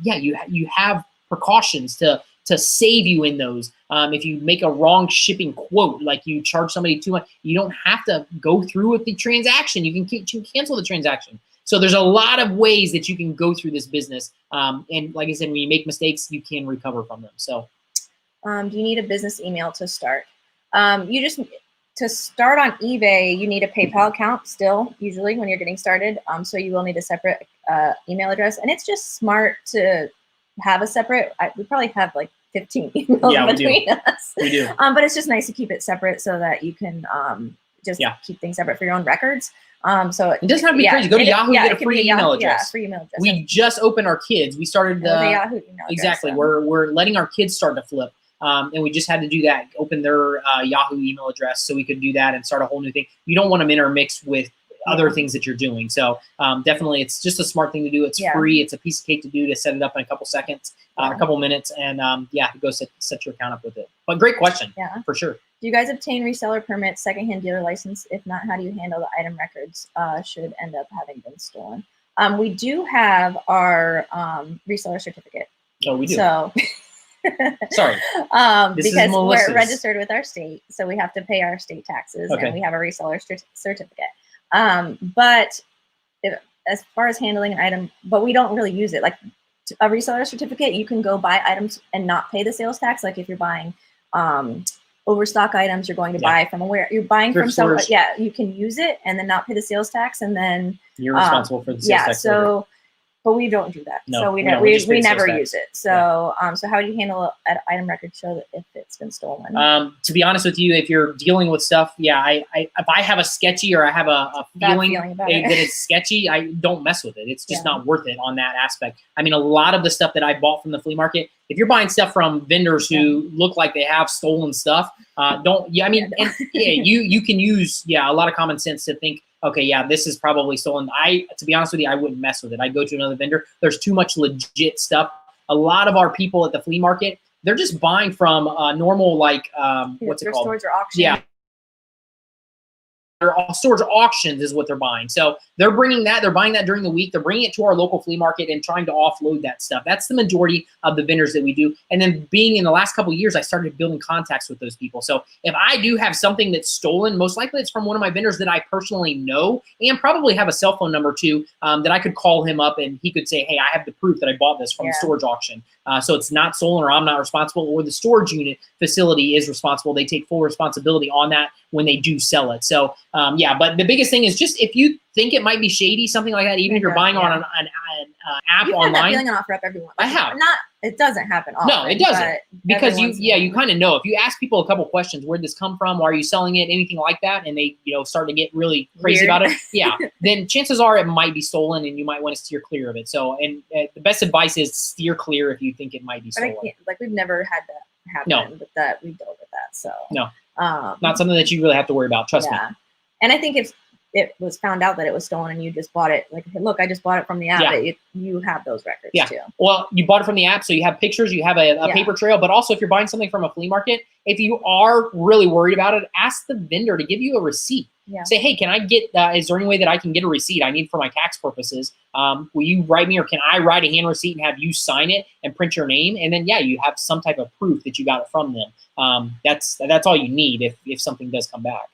you have precautions to save you in those. If you make a wrong shipping quote, like you charge somebody too much, you don't have to go through with the transaction. You can cancel the transaction. So there's a lot of ways that you can go through this business. And like I said, when you make mistakes, you can recover from them. So do you need a business email to start? To start on eBay, you need a PayPal account still, usually when you're getting started. So you will need a separate email address. And it's just smart to have a separate, we probably have like 15 emails between us. We do. But it's just nice to keep it separate so that you can keep things separate for your own records. So it doesn't have to be crazy. Go to Yahoo, get a free email address. Yeah, free email address. We just opened our kids. We started Yahoo email exactly. Address, We're letting our kids start to flip. And we just had to do that, open their Yahoo email address so we could do that and start a whole new thing. You don't want them intermixed with other things that you're doing. So definitely it's just a smart thing to do. It's free. It's a piece of cake to do, to set it up in a couple seconds, a couple minutes, and go set your account up with it. But great question. Yeah, for sure. Do you guys obtain reseller permits, secondhand dealer license? If not, how do you handle the item records should end up having been stolen? We do have our reseller certificate. Oh, we do. So sorry. Because we're registered with our state, so we have to pay our state taxes, and we have a reseller certificate. But as far as handling an item, but we don't really use it. Like a reseller certificate, you can go buy items and not pay the sales tax. Like if you're buying overstock items, you're going to buy from you're buying from somewhere. Yeah, you can use it and then not pay the sales tax, and then you're responsible for the sales tax. So. But we don't do that. No, so we never use it. So so how do you handle an item record show that if it's been stolen? To be honest with you, if you're dealing with stuff, if I have a sketchy or I have a feeling that it's sketchy, I don't mess with it. It's just not worth it on that aspect. I mean, a lot of the stuff that I bought from the flea market, if you're buying stuff from vendors who look like they have stolen stuff, you can use a lot of common sense to think, okay, this is probably stolen. To be honest with you, I wouldn't mess with it. I'd go to another vendor. There's too much legit stuff. A lot of our people at the flea market, they're just buying from normal, like, what's it called? Stores or auctions. Yeah. Storage auctions is what they're buying. So they're bringing that, they're buying that during the week. They're bringing it to our local flea market and trying to offload that stuff. That's the majority of the vendors that we do. And then being in the last couple of years, I started building contacts with those people. So if I do have something that's stolen, most likely it's from one of my vendors that I personally know and probably have a cell phone number too, that I could call him up and he could say, hey, I have the proof that I bought this from the storage auction. So it's not stolen, or I'm not responsible, or the storage unit facility is responsible. They take full responsibility on that when they do sell it. So but the biggest thing is just if you think it might be shady, something like that, even if you're buying on an app You've online. Had that feeling on OfferUp everyone. I have. It doesn't happen often. No, it doesn't. Because you kind of know. If you ask people a couple questions, where'd this come from? Why are you selling it? Anything like that, and they start to get really crazy about it. Yeah, then chances are it might be stolen, and you might want to steer clear of it. So, and the best advice is steer clear if you think it might be stolen. Like we've never had that happen, but that we dealt with that. So no, not something that you really have to worry about. Trust me. And I think if it was found out that it was stolen and you just bought it, like, hey, look, I just bought it from the app. You have those records too. Well, you bought it from the app, so you have pictures, you have a paper trail. But also, if you're buying something from a flea market, if you are really worried about it, ask the vendor to give you a receipt. Say, hey, can I get? Is there any way that I can get a receipt? I need for my tax purposes. Will you write me, or can I write a hand receipt and have you sign it and print your name? And then you have some type of proof that you got it from them. That's all you need if something does come back.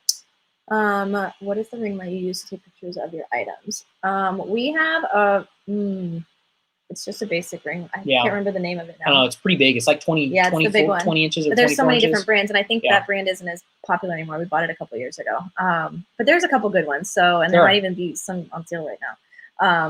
What is the ring light you use to take pictures of your items? We have a, it's just a basic ring. I can't remember the name of it now. I don't know, it's pretty big. It's like 20 inches or 24 but there's so many different brands, and I think that brand isn't as popular anymore. We bought it a couple years ago. But there's a couple good ones. So, and there might even be some on sale right now.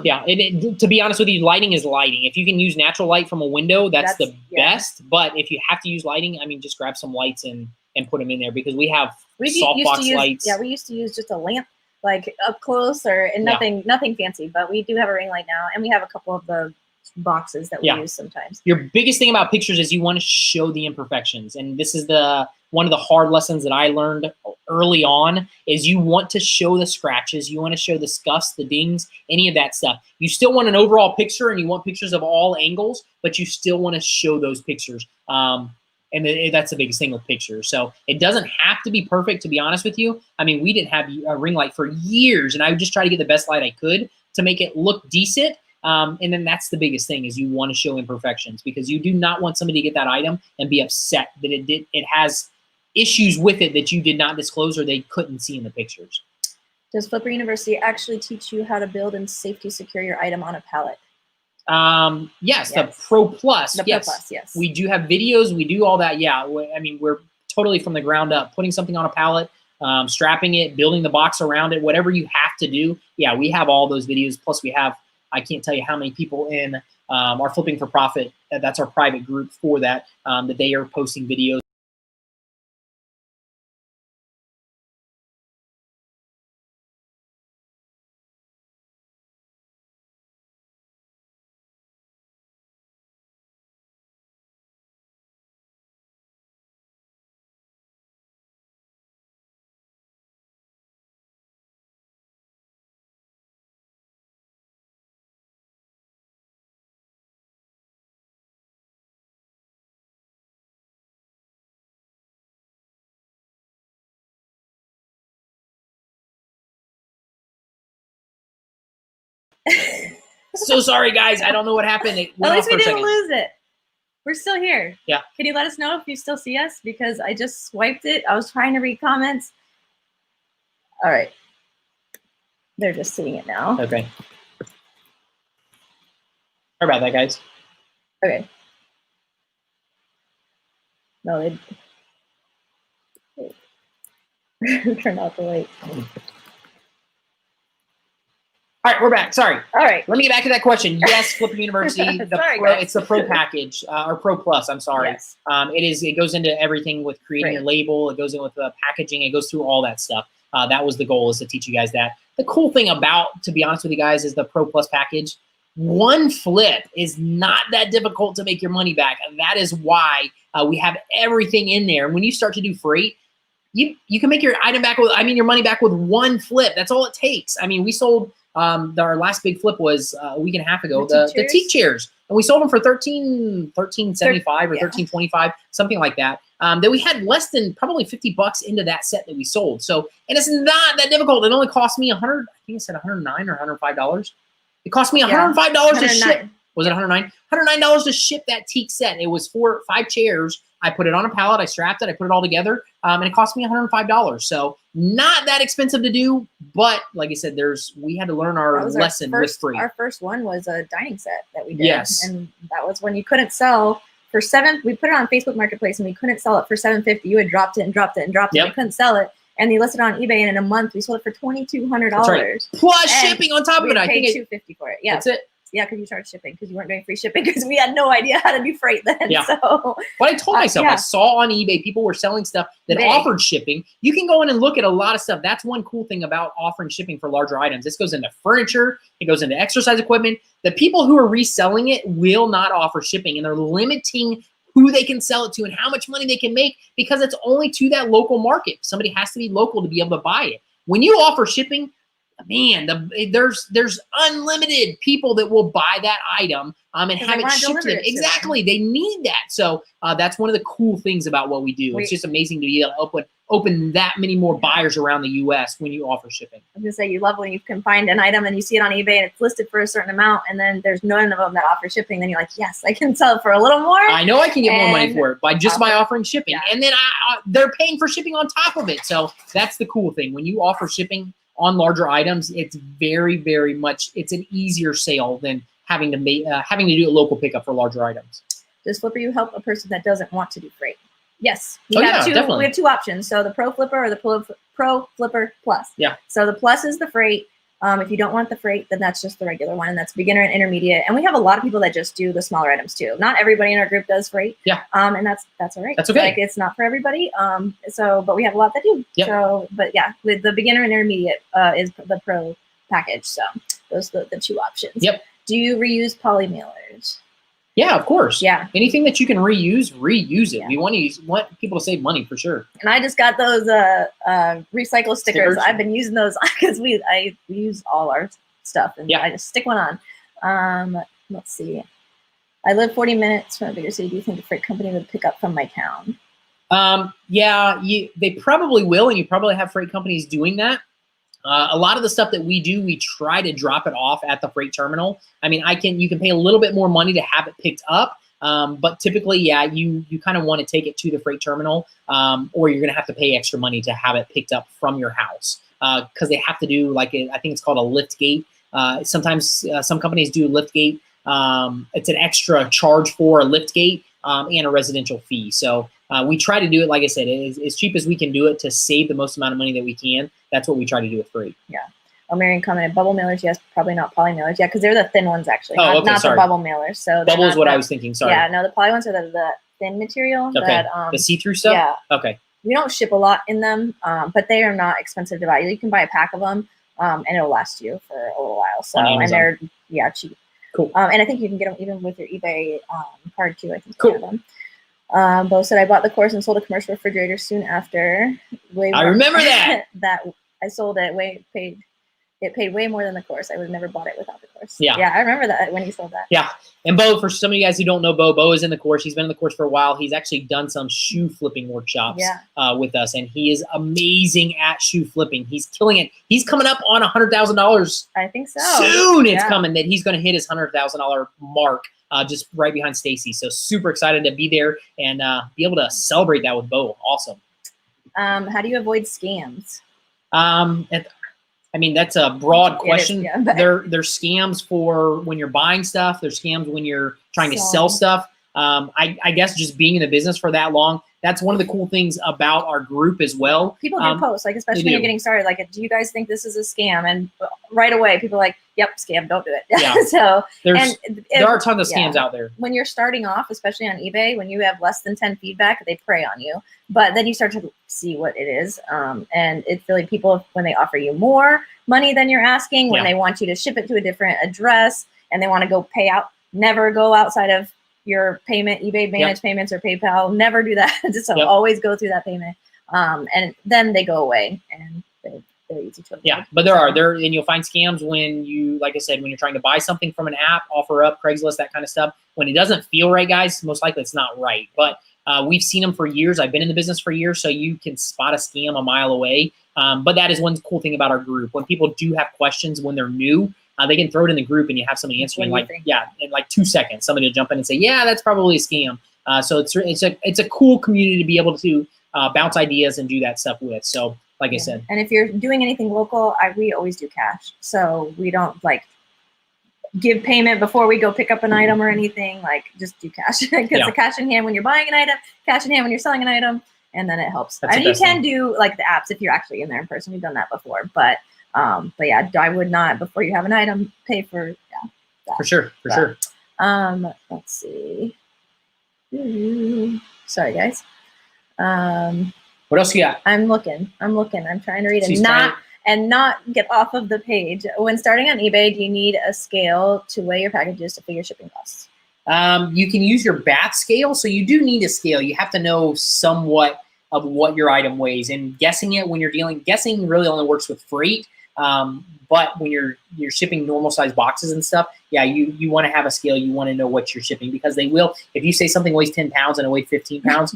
To be honest with you, lighting is lighting. If you can use natural light from a window, that's the best. But if you have to use lighting, I mean, just grab some lights and put them in there, because we have softbox lights. Yeah, we used to use just a lamp, like up close, and nothing fancy. But we do have a ring light now, and we have a couple of the boxes that we use sometimes. Your biggest thing about pictures is you want to show the imperfections, and this is one of the hard lessons that I learned early on. Is you want to show the scratches, you want to show the scuffs, the dings, any of that stuff. You still want an overall picture, and you want pictures of all angles, but you still want to show those pictures. And that's the biggest thing with pictures. So it doesn't have to be perfect, to be honest with you. I mean, we didn't have a ring light for years, and I would just try to get the best light I could to make it look decent. And then that's the biggest thing, is you want to show imperfections, because you do not want somebody to get that item and be upset that it has issues with it that you did not disclose or they couldn't see in the pictures. Does Flipper University actually teach you how to build and safety secure your item on a pallet? Yes, the Pro Plus. The Pro Plus, yes. We do have videos. We do all that. Yeah, I mean, we're totally from the ground up, putting something on a pallet, strapping it, building the box around it, whatever you have to do. Yeah, we have all those videos. Plus, we have, I can't tell you how many people in our Flipping for Profit. That's our private group for that they are posting videos. So sorry, guys. I don't know what happened. At least we didn't lose it. We're still here. Yeah. Can you let us know if you still see us? Because I just swiped it. I was trying to read comments. All right. They're just seeing it now. Okay. Sorry about that, guys. Okay. No, they turned out the light. All right, we're back. Sorry. All right. Let me get back to that question. Yes, Flipping University. It's the Pro package, or Pro Plus. I'm sorry. Yes. It goes into everything with creating a label. It goes in with the packaging. It goes through all that stuff. That was the goal, is to teach you guys that. The cool thing about, to be honest with you guys, is the Pro Plus package. One flip is not that difficult to make your money back. And that is why we have everything in there. And when you start to do freight, you can make your item back with, your money back with one flip. That's all it takes. I mean, we sold. Our last big flip was a week and a half ago, the teak chairs. And we sold them for $13.75 or $13.25, something like that. Then we had less than probably $50 into that set that we sold. So, and it's not that difficult. It only cost me $109 or $105. It cost me $105 to ship. Was it $109? $109 to ship that teak set. It was 5 chairs. I put it on a pallet, I strapped it, I put it all together, and it cost me $105. So not that expensive to do, but like I said, we had to learn our lesson with free. Our first one was a dining set that we did. Yes. And that was when you couldn't sell for we put it on Facebook Marketplace and we couldn't sell it for $750. You had dropped it and dropped it and dropped it. We couldn't sell it. and you listed it on eBay, and in a month we sold it for $2,200. That's right. Plus shipping on top of it. I paid think $250 for it. Yeah, that's it. Yeah, because you charged shipping because you weren't doing free shipping because we had no idea how to do freight then. Yeah. So, but I told myself, I saw on eBay people were selling stuff that offered shipping. You can go in and look at a lot of stuff. That's one cool thing about offering shipping for larger items. This goes into furniture. It goes into exercise equipment. The people who are reselling it will not offer shipping, and they're limiting who they can sell it to and how much money they can make because it's only to that local market. Somebody has to be local to be able to buy it. When you offer shipping, man, there's unlimited people that will buy that item and have it shipped to them. Exactly, they need that. So that's one of the cool things about what we do. It's just amazing to be able to open that many more buyers around the U.S. when you offer shipping. I was gonna say, you love when you can find an item and you see it on eBay and it's listed for a certain amount, and then there's none of them that offer shipping. Then you're like, yes, I can sell it for a little more. I know I can get more money for it by offering shipping, and then they're paying for shipping on top of it. So that's the cool thing when you offer shipping on larger items. It's very, very much, it's an easier sale than having to do a local pickup for larger items. Does Flipper You help a person that doesn't want to do freight? Yes. We have two options. So the Pro Flipper or the Pro Flipper Plus. Yeah. So the Plus is the freight. If you don't want the freight, then that's just the regular one, and that's beginner and intermediate. And we have a lot of people that just do the smaller items too. Not everybody in our group does freight. Yeah. And that's all right. That's okay. Like, it's not for everybody. But we have a lot that do. Yep. So, but yeah, with the beginner and intermediate is the Pro package. So those are the two options. Yep. Do you reuse poly mailers? Yeah, of course. Yeah. Anything that you can reuse it. Yeah. We want people to save money for sure. And I just got those recycle stickers. I've been using those because I use all our stuff, and I just stick one on. Let's see. I live 40 minutes from a bigger city. Do you think the freight company would pick up from my town? Yeah, they probably will, and you probably have freight companies doing that. A lot of the stuff that we do, we try to drop it off at the freight terminal. I mean, you can pay a little bit more money to have it picked up, but typically, yeah, you kind of want to take it to the freight terminal, or you're going to have to pay extra money to have it picked up from your house because they have to do I think it's called a lift gate. Sometimes some companies do lift gate. It's an extra charge for a lift gate and a residential fee. So we try to do it, like I said, as cheap as we can do it to save the most amount of money that we can. That's what we try to do with freight. Yeah. Oh, Marion commented, bubble mailers, yes, probably not poly mailers. Yeah, because they're the thin ones, actually. Oh, not the bubble mailers. So bubble is what I was thinking. Sorry. Yeah, no, the poly ones are the thin material. Okay. The see-through stuff? Yeah. Okay. We don't ship a lot in them, but they are not expensive to buy. You can buy a pack of them, and it'll last you for a little while. So, and they're, cheap. Cool. And I think you can get them even with your eBay card, too. I think cool. They have them. Bo said, I bought the course and sold a commercial refrigerator soon after. I remember that. that I sold it, it paid way more than the course. I would have never bought it without the course. Yeah. Yeah, I remember that when he sold that. Yeah. And Bo, for some of you guys who don't know Bo is in the course. He's been in the course for a while. He's actually done some shoe flipping workshops with us, and he is amazing at shoe flipping. He's killing it. He's coming up on $100,000. I think so. Soon it's coming that he's going to hit his $100,000 mark. Just right behind Stacy. So super excited to be there and be able to celebrate that with Bo. Awesome. How do you avoid scams? I mean, that's a broad question. It is, yeah, there's scams for when you're buying stuff. There's scams when you're trying to sell stuff. I guess just being in the business for that long, that's one of the cool things about our group as well. People do post, especially when you're getting started, do you guys think this is a scam? And right away, people are like, yep, scam, don't do it. Yeah. So there are a ton of scams out there. When you're starting off, especially on eBay, when you have less than 10 feedback, they prey on you. But then you start to see what it is. And it's really people, when they offer you more money than you're asking, when they want you to ship it to a different address and they want to go pay out, never go outside of your payment, eBay managed payments or PayPal, never do that. So always go through that payment. And then they go away and they're easy to avoid. Yeah, but and you'll find scams when you, like I said, when you're trying to buy something from an app, offer up, Craigslist, that kind of stuff. When it doesn't feel right, guys, most likely it's not right. But we've seen them for years. I've been in the business for years, so you can spot a scam a mile away. But that is one cool thing about our group. When people do have questions when they're new, they can throw it in the group and you have somebody answering in like 2 seconds. Somebody will jump in and say, yeah, that's probably a scam. So it's a cool community to be able to bounce ideas and do that stuff with. So like I said. And if you're doing anything local, we always do cash. So we don't give payment before we go pick up an item or anything. Just do cash. Because the cash in hand when you're buying an item, cash in hand when you're selling an item. and then it helps. That's the And you best can thing. do like the apps if you're actually in there in person. We've done that before, but yeah, I would not, before you have an item, pay for that. For sure, for sure. Let's see. Sorry, guys. What else you got? I'm looking. I'm trying to read She's and not get off of the page. When starting on eBay, do you need a scale to weigh your packages to figure shipping costs? You can use your bath scale. So you do need a scale. You have to know somewhat of what your item weighs, and guessing it when you're guessing really only works with freight. But when you're shipping normal size boxes and stuff, yeah, you want to have a scale. You want to know what you're shipping, because they will, if you say something weighs 10 pounds and it weighs 15 pounds,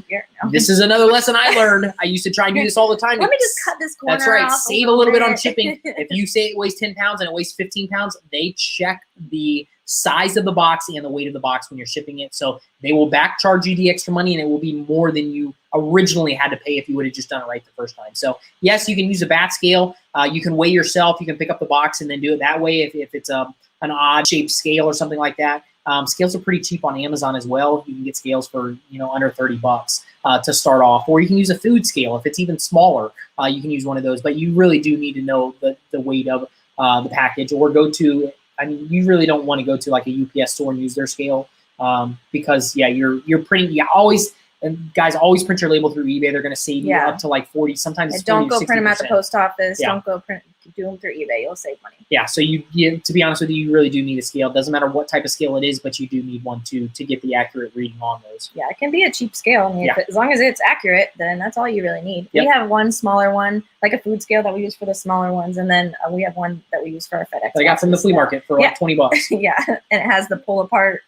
this is another lesson I learned. I used to try and do this all the time. Let me just cut this corner That's right. off Save a little bit on shipping. If you say it weighs 10 pounds and it weighs 15 pounds, they check the size of the box and the weight of the box when you're shipping it. So they will back charge you the extra money, and it will be more than you originally had to pay if you would have just done it right the first time. So yes, you can use a bat scale. You can weigh yourself. You can pick up the box and then do it that way if it's an odd shaped scale or something like that. Scales are pretty cheap on Amazon as well. You can get scales for under $30 to start off, or you can use a food scale if it's even smaller. You can use one of those, but you really do need to know the weight of the package, or go to. I mean, you really don't want to go to like a UPS store and use their scale, because yeah, you're printing. Yeah, always. And guys, always print your label through eBay. They're going to save you up to like 40. Sometimes it's don't 40 go to 60%. print them at the post office. Yeah. Don't go do them through eBay. You'll save money. Yeah. So you to be honest with you really do need a scale. It doesn't matter what type of scale it is, but you do need one to get the accurate reading on those. Yeah, it can be a cheap scale. I mean, as long as it's accurate, then that's all you really need. Yep. We have one smaller one, like a food scale that we use for the smaller ones, and then we have one that we use for our FedEx. That I got from the flea market for like $20. Yeah, and it has the pull apart.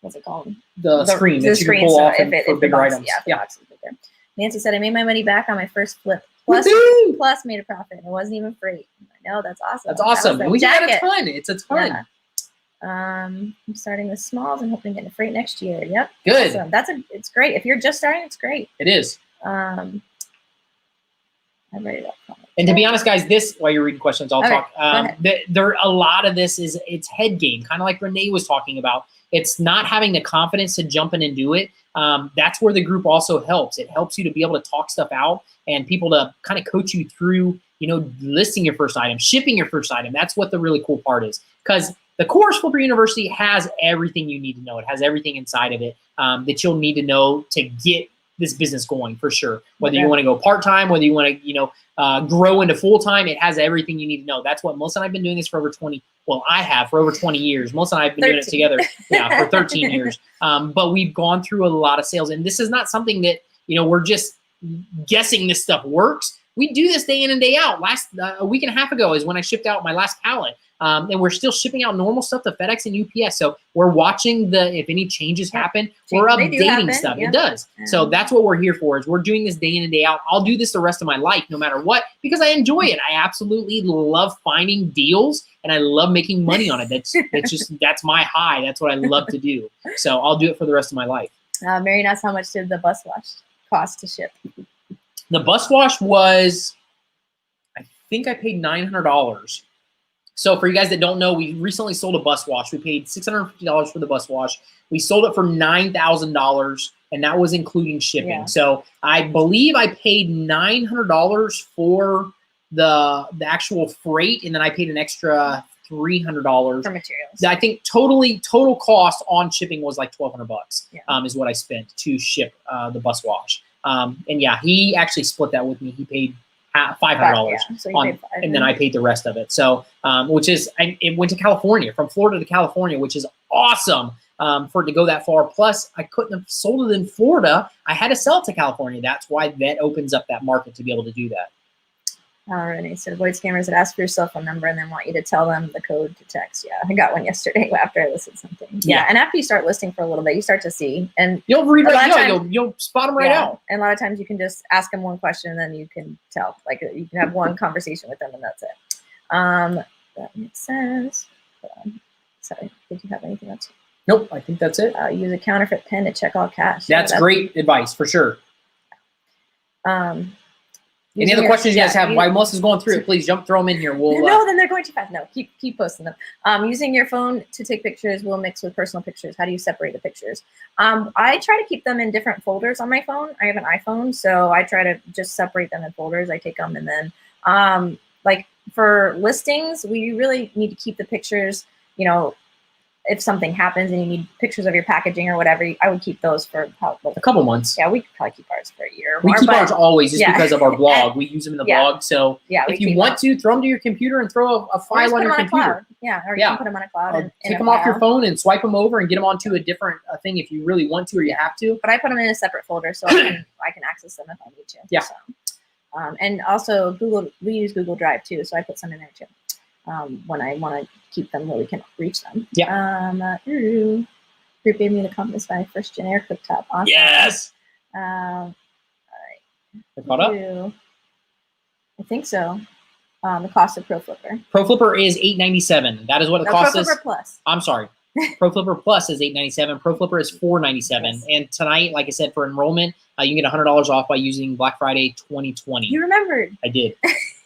What's it called? The screen that you can pull off for bigger items. Yeah, box is bigger. Nancy said, I made my money back on my first flip. Plus made a profit. And it wasn't even free. I know, that's awesome. That's awesome. And we got a ton. It's a ton. Yeah. I'm starting with smalls and hoping to get into freight next year. Yep. Good. So it's great. If you're just starting, it's great. It is. I'm ready to comment. And to be honest, guys, while you're reading questions, I'll talk. A lot of this it's head game, kind of like Renee was talking about. It's not having the confidence to jump in and do it. That's where the group also helps. It helps you to be able to talk stuff out and people to kind of coach you through, listing your first item, shipping your first item. That's what the really cool part is, because the Course Flipper University has everything you need to know. It has everything inside of it that you'll need to know to get this business going for sure. Whether you want to go part-time, whether you want to, grow into full-time, it has everything you need to know. That's what Melissa and I have been doing this for over 20. Well, I have for over 20 years. Melissa and I have been doing it together, for 13 years. But we've gone through a lot of sales, and this is not something that we're just guessing this stuff works. We do this day in and day out. A week and a half ago is when I shipped out my last pallet. And we're still shipping out normal stuff to FedEx and UPS. So we're watching if any changes happen, we're updating stuff. It does. So that's what we're here for, is we're doing this day in and day out. I'll do this the rest of my life, no matter what, because I enjoy it. I absolutely love finding deals, and I love making money on it. That's my high. That's what I love to do. So I'll do it for the rest of my life. Mary asked, how much did the bus wash cost to ship? The bus wash was, I think I paid $900. So for you guys that don't know, we recently sold a bus wash. We paid $650 for the bus wash. We sold it for $9,000, and that was including shipping. Yeah. So I believe I paid $900 for the actual freight, and then I paid an extra $300 for materials. I think total cost on shipping was like $1,200 is what I spent to ship the bus wash. And yeah, he actually split that with me. He paid $500 and then I paid the rest of it. So, it went to California, from Florida to California, which is awesome for it to go that far. Plus, I couldn't have sold it in Florida. I had to sell it to California. That's why that opens up that market to be able to do that. Renee said, avoid scammers that ask for your cell phone number and then want you to tell them the code to text. Yeah, I got one yesterday after I listed something. Yeah, and after you start listing for a little bit, you start to see. And you'll read you'll spot them right out. And a lot of times you can just ask them one question and then you can tell. Like, you can have one conversation with them and that's it. That makes sense. Sorry, did you have anything else? Nope, I think that's it. Use a counterfeit pen to check all cash. That's great advice for sure. Any other questions you guys have? While Melissa's going through it, please throw them in here. We'll no, then they're going too fast. No, keep posting them. Using your phone to take pictures will mix with personal pictures. How do you separate the pictures? I try to keep them in different folders on my phone. I have an iPhone, so I try to just separate them in folders. I take them and then like for listings, we really need to keep the pictures, you know, if something happens and you need pictures of your packaging or whatever, I would keep those for a couple months. Yeah, we could probably keep ours for a year. We keep ours always just because of our blog. We use them in the blog. So if you want to, throw them to your computer and throw a file on your computer. Yeah, or you can put them on a cloud. Take them off your phone and swipe them over and get them onto a different thing if you really want to or you have to. But I put them in a separate folder so I can access them if I need to. Yeah. So, and also we use Google Drive too, so I put some in there too. When I want to keep them where we can reach them. Yeah. Group gave me the compass by first generic cooktop. Awesome. Yes. All right. Caught up? I think so. The cost of Pro Flipper. Pro Flipper is $8.97. That is what it costs us. Pro Flipper Plus. I'm sorry. Pro Flipper Plus is $8.97. Pro Flipper is $4.97. Yes. And tonight, like I said, for enrollment, you can get $100 off by using Black Friday 2020. You remembered. I did.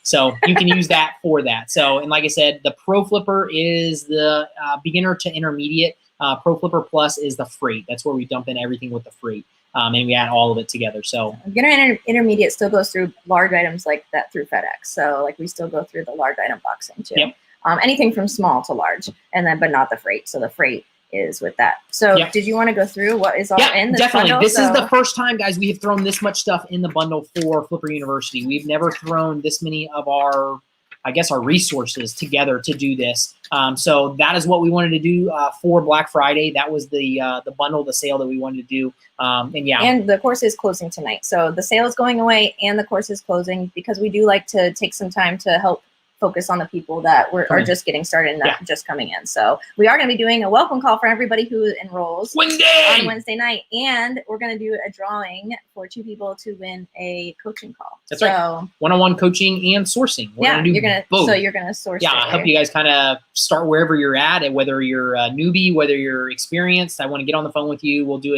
So you can use that for that. So, and like I said, the Pro Flipper is the beginner to intermediate. Pro Flipper Plus is the freight. That's where we dump in everything with the freight. And we add all of it together. So beginner and intermediate still goes through large items like that through FedEx. So like we still go through the large item boxing too. Yep. Anything from small to large, and then but not the freight. So the freight is with that. So did you want to go through what is all in this definitely bundle? This is the first time, guys, we have thrown this much stuff in the bundle for Flipper University. We've never thrown this many of our, I guess, our resources together to do this. So that is what we wanted to do for Black Friday. That was the bundle, the sale that we wanted to do. And the course is closing tonight. So the sale is going away and the course is closing because we do like to take some time to help focus on the people that are just getting started and not just coming in. So we are going to be doing a welcome call for everybody who enrolls on Wednesday night. And we're going to do a drawing for 2 people to win a coaching call. That's right. One-on-one coaching and sourcing. We're gonna do both. So you're going to source. Yeah, I'll help you guys kind of start wherever you're at, and whether you're a newbie, whether you're experienced. I want to get on the phone with you. We'll do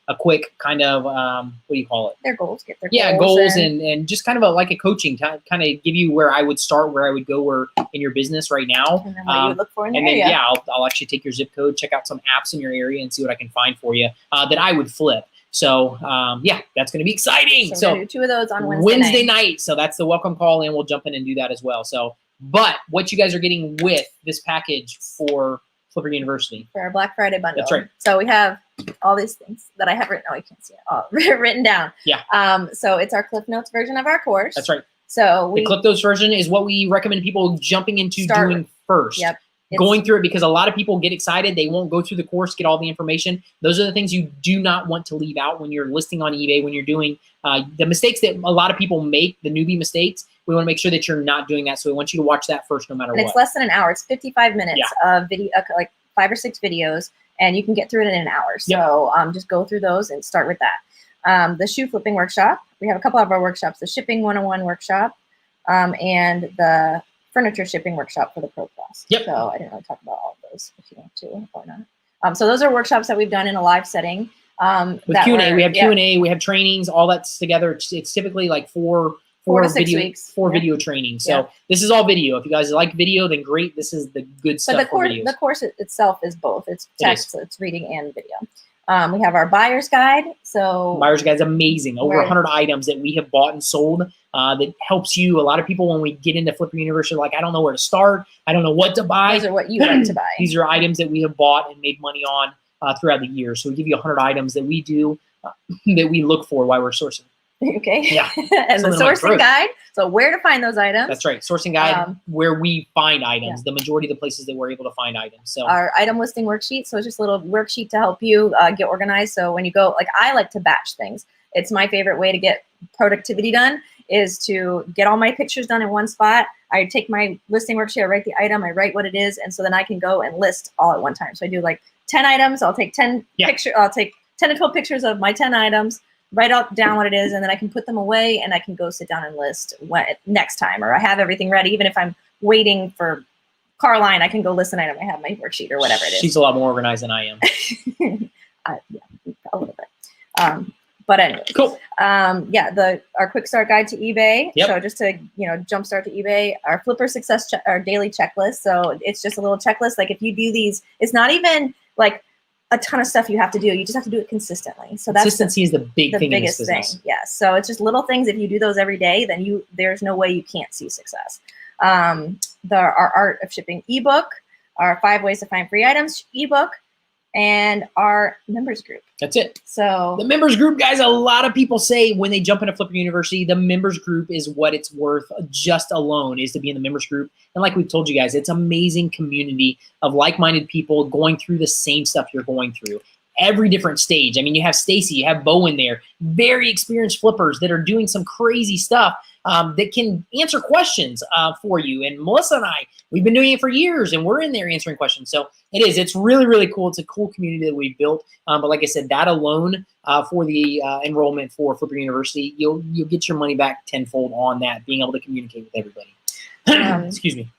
a quick kind of, what do you call it? Their goals, get their goals and just kind of like a coaching, kind of give you where I would start, where I would go in your business right now. And then what you would look for in and the area. I'll actually take your zip code, check out some apps in your area and see what I can find for you that I would flip. So, that's going to be exciting. So we're gonna do 2 of those on Wednesday night. So that's the welcome call, and we'll jump in and do that as well. So, but what you guys are getting with this package for Flipper University. For our Black Friday bundle. That's right. So we have all these things that I have written. Oh, you can't see it all written down. Yeah. So it's our Cliff Notes version of our course. That's right. So the Cliff Notes version is what we recommend people jumping into doing first. Yep. Going through it, because a lot of people get excited. They won't go through the course, get all the information. Those are the things you do not want to leave out when you're listing on eBay, when you're doing the mistakes that a lot of people make, the newbie mistakes. We want to make sure that you're not doing that. So we want you to watch that first no matter what. It's less than an hour. It's 55 minutes of video, like 5 or 6 videos, and you can get through it in an hour. So just go through those and start with that. The shoe flipping workshop. We have a couple of our workshops, the shipping 101 workshop and the furniture shipping workshop for the Pro Plus. Yep. So I didn't really talk about all of those if you want to or not. So those are workshops that we've done in a live setting. With Q&A, we have Q&A, we have trainings, all that's together. It's typically like 4 to 6 weeks. 4 video trainings. So this is all video. If you guys like video, then great. This is the good stuff. But the course itself is both. It's text, it's reading and video. We have our buyer's guide. So buyer's guide is amazing. Over 100 items that we have bought and sold that helps you. A lot of people, when we get into Flipper University, are like, I don't know where to start. I don't know what to buy. Those are what you like to buy. These are items that we have bought and made money on throughout the year. So we give you 100 items that we do that we look for while we're sourcing. Okay. Yeah. And the sourcing guide. So where to find those items. That's right. Sourcing guide, where we find items, the majority of the places that we're able to find items. So our item listing worksheet. So it's just a little worksheet to help you get organized. So when you go, like I like to batch things. It's my favorite way to get productivity done is to get all my pictures done in one spot. I take my listing worksheet, I write the item, I write what it is. And so then I can go and list all at one time. So I do like 10 items. I'll take 10 pictures. I'll take 10 to 12 pictures of my 10 items. Write down what it is, and then I can put them away, and I can go sit down and list next time, or I have everything ready. Even if I'm waiting for car line, I can go list an item. I have my worksheet or whatever it is. She's a lot more organized than I am. Yeah, a little bit. But anyways, Cool. Yeah, our quick start guide to eBay. Yep. So just to jumpstart to eBay, our flipper success our daily checklist. So it's just a little checklist. Like if you do these, it's not even like a ton of stuff you have to do. You just have to do it consistently. So that's Consistency is the big thing in this biggest thing. business. Yeah. So it's just little things. If you do those every day, then there's no way you can't see success. Our Art of Shipping ebook, our 5 Ways to Find Free Items ebook, and our members group. That's it. So the members group, guys, a lot of people say when they jump into Flipper University, the members group is what it's worth just alone, is to be in the members group. And like we've told you guys, it's an amazing community of like-minded people going through the same stuff you're going through. Every different stage. I mean, you have Stacy, you have Bo in there, very experienced flippers that are doing some crazy stuff that can answer questions for you. And Melissa and I, we've been doing it for years, and we're in there answering questions. So it's really, really cool. It's a cool community that we've built. But like I said, that alone for the enrollment for Flipper University, you'll get your money back tenfold on that, being able to communicate with everybody. Excuse me.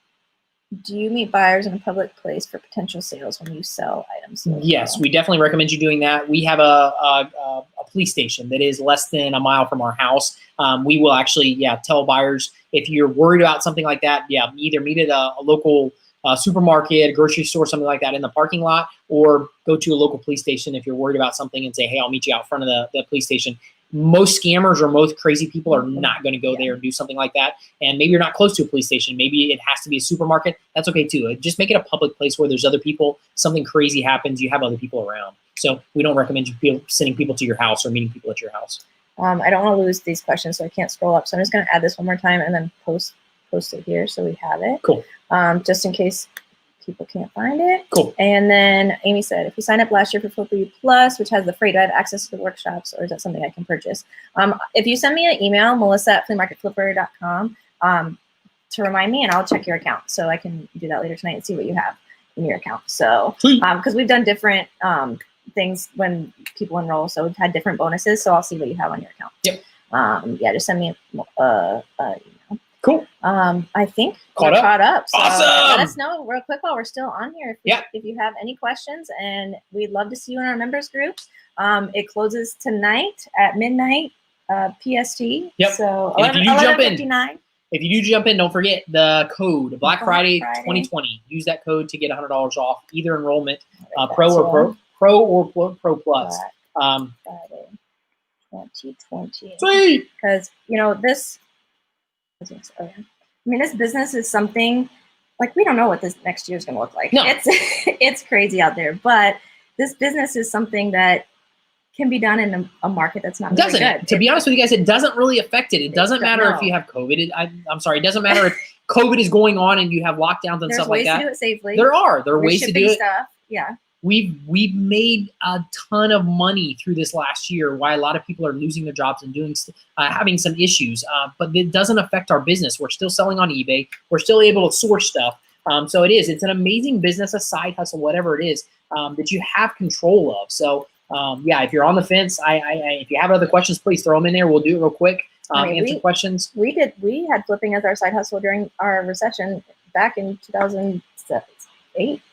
Do you meet buyers in a public place for potential sales when you sell items? Yes, we definitely recommend you doing that. We have a police station that is less than a mile from our house. We will actually, tell buyers if you're worried about something like that, either meet at a local supermarket, a grocery store, something like that in the parking lot, or go to a local police station if you're worried about something and say, hey, I'll meet you out front of the police station. Most scammers or most crazy people are not going to go there and do something like that. And maybe you're not close to a police station. Maybe it has to be a supermarket. That's okay too. Just make it a public place where there's other people. Something crazy happens, you have other people around. So we don't recommend you sending people to your house or meeting people at your house. I don't want to lose these questions, so I can't scroll up. So I'm just going to add this one more time and then post it here so we have it. Cool. Just in case people can't find it. Cool. And then Amy said, if you sign up last year for Flipper U Plus, which has the freight, do I have access to the workshops, or is that something I can purchase? If you send me an email, melissa@fleamarketflipper.com, to remind me, and I'll check your account. So I can do that later tonight and see what you have in your account. So, because we've done different things when people enroll, so we've had different bonuses. So I'll see what you have on your account. Yep. Just send me an email. Cool. I think Caught we're up? caught up. So Awesome. let us know real quick while we're still on here if you have any questions, and we'd love to see you in our members groups. It closes tonight at midnight PST. Yep. So And if you do jump in, 11:59. if you do jump in, don't forget the code Black Friday Friday. 2020. Use that code to get $100 off either enrollment, I'll write Pro that or Pro Plus. Black Friday 2020. Sweet. Because this. I mean, this business is something like we don't know what this next year is going to look like. No. It's crazy out there, but this business is something that can be done in a market that's not really good. To be honest with you guys, it doesn't really affect it. It doesn't matter if you have COVID. I'm sorry. It doesn't matter if COVID is going on and you have lockdowns and stuff like that. There's ways to do it safely. There are ways to do it. Stuff. Yeah. We've made a ton of money through this last year. Why a lot of people are losing their jobs and doing having some issues, but it doesn't affect our business. We're still selling on eBay. We're still able to source stuff. So it's an amazing business, a side hustle, whatever it is, that you have control of. So if you're on the fence, if you have other questions, please throw them in there. We'll do it real quick. Answer questions. We had flipping as our side hustle during our recession back in 2008.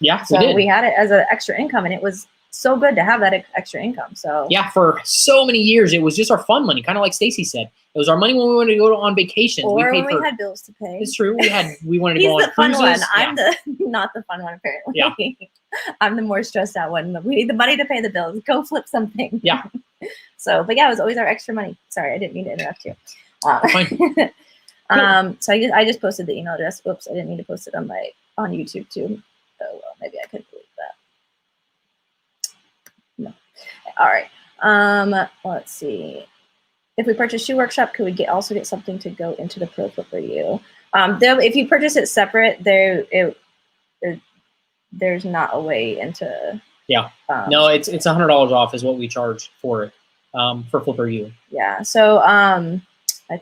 Yeah, so we had it as an extra income, and it was so good to have that extra income. So for so many years, it was just our fun money, kind of like Stacy said. It was our money when we wanted to go on vacations. Or when we had bills to pay. It's true. We wanted to He's go on the fun cruises. one. I'm not the fun one, apparently. Yeah. I'm the more stressed out one. We need the money to pay the bills. Go flip something. Yeah. So, but it was always our extra money. Sorry, I didn't mean to interrupt you. Fine. So I just posted the email address. Oops, I didn't mean to post it on YouTube too. Oh, well, maybe I could delete that. No. All right. Let's see. If we purchase Shoe Workshop, could we also get something to go into the Pro Flipper U? If you purchase it separate, there's not a way into. Yeah. No, it's $100 off is what we charge for it for Flipper U. Yeah. So I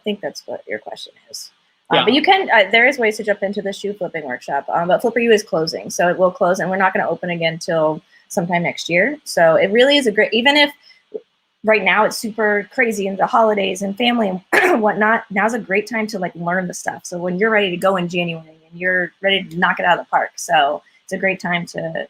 think that's what your question is. But you can, there is ways to jump into the shoe flipping workshop, but Flipper U is closing. So it will close, and we're not going to open again till sometime next year. So it really is even if right now it's super crazy in the holidays and family and whatnot, now's a great time to learn the stuff. So when you're ready to go in January and you're ready to knock it out of the park. So it's a great time to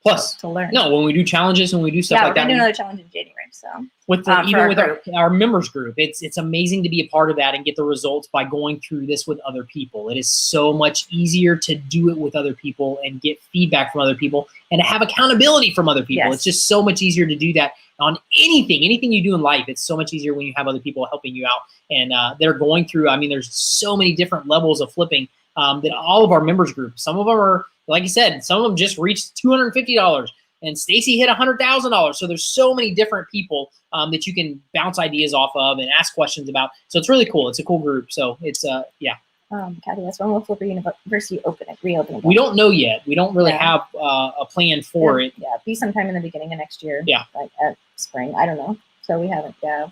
Plus, to learn. no, when we do challenges, when we do stuff Yeah, like we're that, gonna do another challenge in January. So with the, for even our with group. our members group, it's amazing to be a part of that and get the results by going through this with other people. It is so much easier to do it with other people and get feedback from other people and to have accountability from other people. Yes. It's just so much easier to do that on anything you do in life. It's so much easier when you have other people helping you out and they're going through. I mean, there's so many different levels of flipping that all of our members groups. Some of them are, like I said, some of them just reached $250. And Stacy hit $100,000. So there's so many different people that you can bounce ideas off of and ask questions about. So it's really cool. It's a cool group. So it's yeah. Kathy, that's when will Flipper University reopen again? We don't know yet. We don't really have a plan for it. Yeah, be sometime in the beginning of next year. Yeah, like at spring. I don't know. So we haven't. Yeah,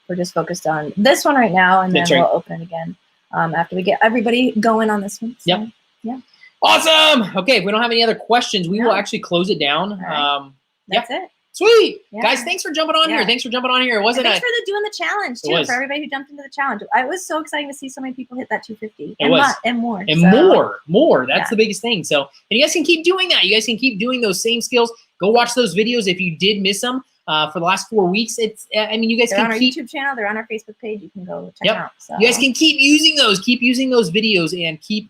we're just focused on this one right now, and then That's right. we'll open it again after we get everybody going on this one. So, Yep. Yeah. Awesome. Okay, if we don't have any other questions, we will actually close it down. Right. That's it. Sweet. Yeah. Guys, thanks for jumping on here. Thanks for jumping on here. It wasn't thanks for doing the challenge too, for everybody who jumped into the challenge. It was so exciting to see so many people hit that 250 and more. And more. That's the biggest thing. So, and you guys can keep doing that. You guys can keep doing those same skills. Go watch those videos if you did miss them. For the last 4 weeks, I mean, you guys they're can on our keep YouTube channel. They're on our Facebook page. You can go check them out. So. You guys can keep using those. Keep using those videos and keep,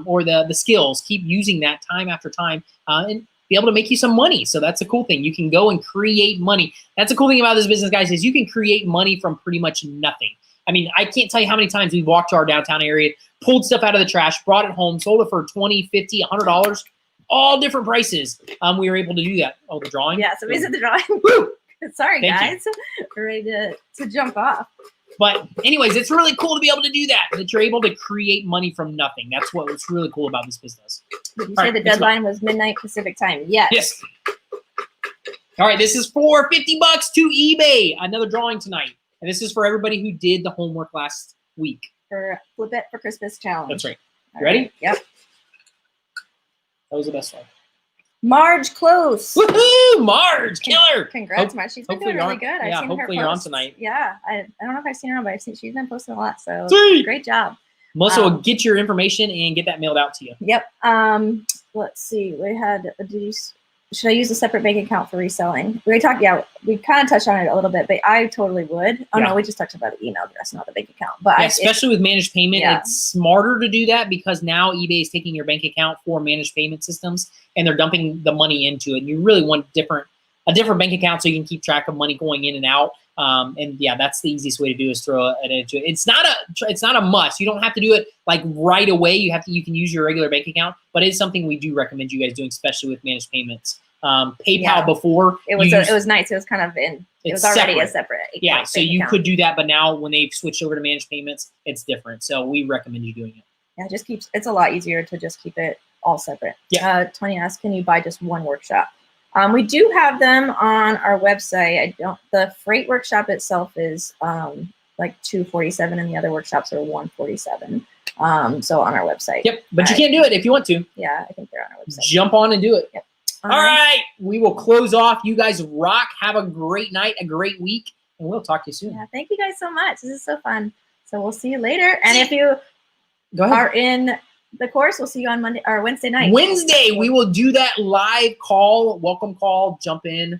or the skills. Keep using that time after time, and be able to make you some money. So that's a cool thing. You can go and create money. That's a cool thing about this business, guys, is you can create money from pretty much nothing. I mean, I can't tell you how many times we've walked to our downtown area, pulled stuff out of the trash, brought it home, sold it for $20, $50, $100, all different prices. We were able to do that. Oh, the drawing? Yeah, so is it the drawing? Woo! Sorry, guys. We're ready to jump off. But anyways, it's really cool to be able to do that you're able to create money from nothing. That's what's really cool about this business. Did you say the deadline was midnight Pacific time? Yes. Yes. All right, this is for $50 to eBay. Another drawing tonight. And this is for everybody who did the homework last week. For Flip It for Christmas challenge. That's right. You ready? Yep. That was the best one. Marge Close. Woohoo! Marge, killer. Congrats, Marge. She's been doing really good. I've seen her hopefully you're on tonight. Yeah, I don't know if I've seen her on, but I've seen she's been posting a lot. So Sweet. Great job. Melissa will get your information and get that mailed out to you. Yep. Let's see. We had. Should I use a separate bank account for reselling? We talked. Yeah, we kind of touched on it a little bit, but I totally would. Oh no, we just talked about the email address, not the bank account. But especially with managed payment, it's smarter to do that because now eBay is taking your bank account for managed payment systems and they're dumping the money into it. And you really want a different bank account so you can keep track of money going in and out. And yeah, that's the easiest way to do is throw it into it. It's not a must. You don't have to do it like right away. You can use your regular bank account, but it's something we do recommend you guys doing, especially with managed payments. PayPal before it was nice. It was kind of it was already a separate. Yeah, so you could do that, but now when they've switched over to managed payments, it's different. So we recommend you doing it. Yeah, it's a lot easier to just keep it all separate. Yeah. Tony asked, can you buy just one workshop? We do have them on our website. The freight workshop itself is like $247 and the other workshops are $147. So on our website. Yep, but you can't do it if you want to. Yeah, I think they're on our website. Jump on and do it. Yep. All right, we will close off. You guys rock. Have a great night, a great week, and we'll talk to you soon. Yeah, thank you guys so much. This is so fun. So we'll see you later. And if you are in the course, we'll see you on Monday or Wednesday night. Wednesday, we will do that live call, welcome call, jump in.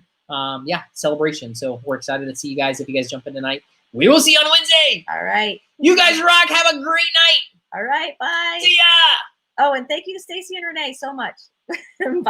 Celebration. So we're excited to see you guys. If you guys jump in tonight, we will see you on Wednesday. All right. You guys rock. Have a great night. All right. Bye. See ya. Oh, and thank you to Stacy and Renee so much. Bye.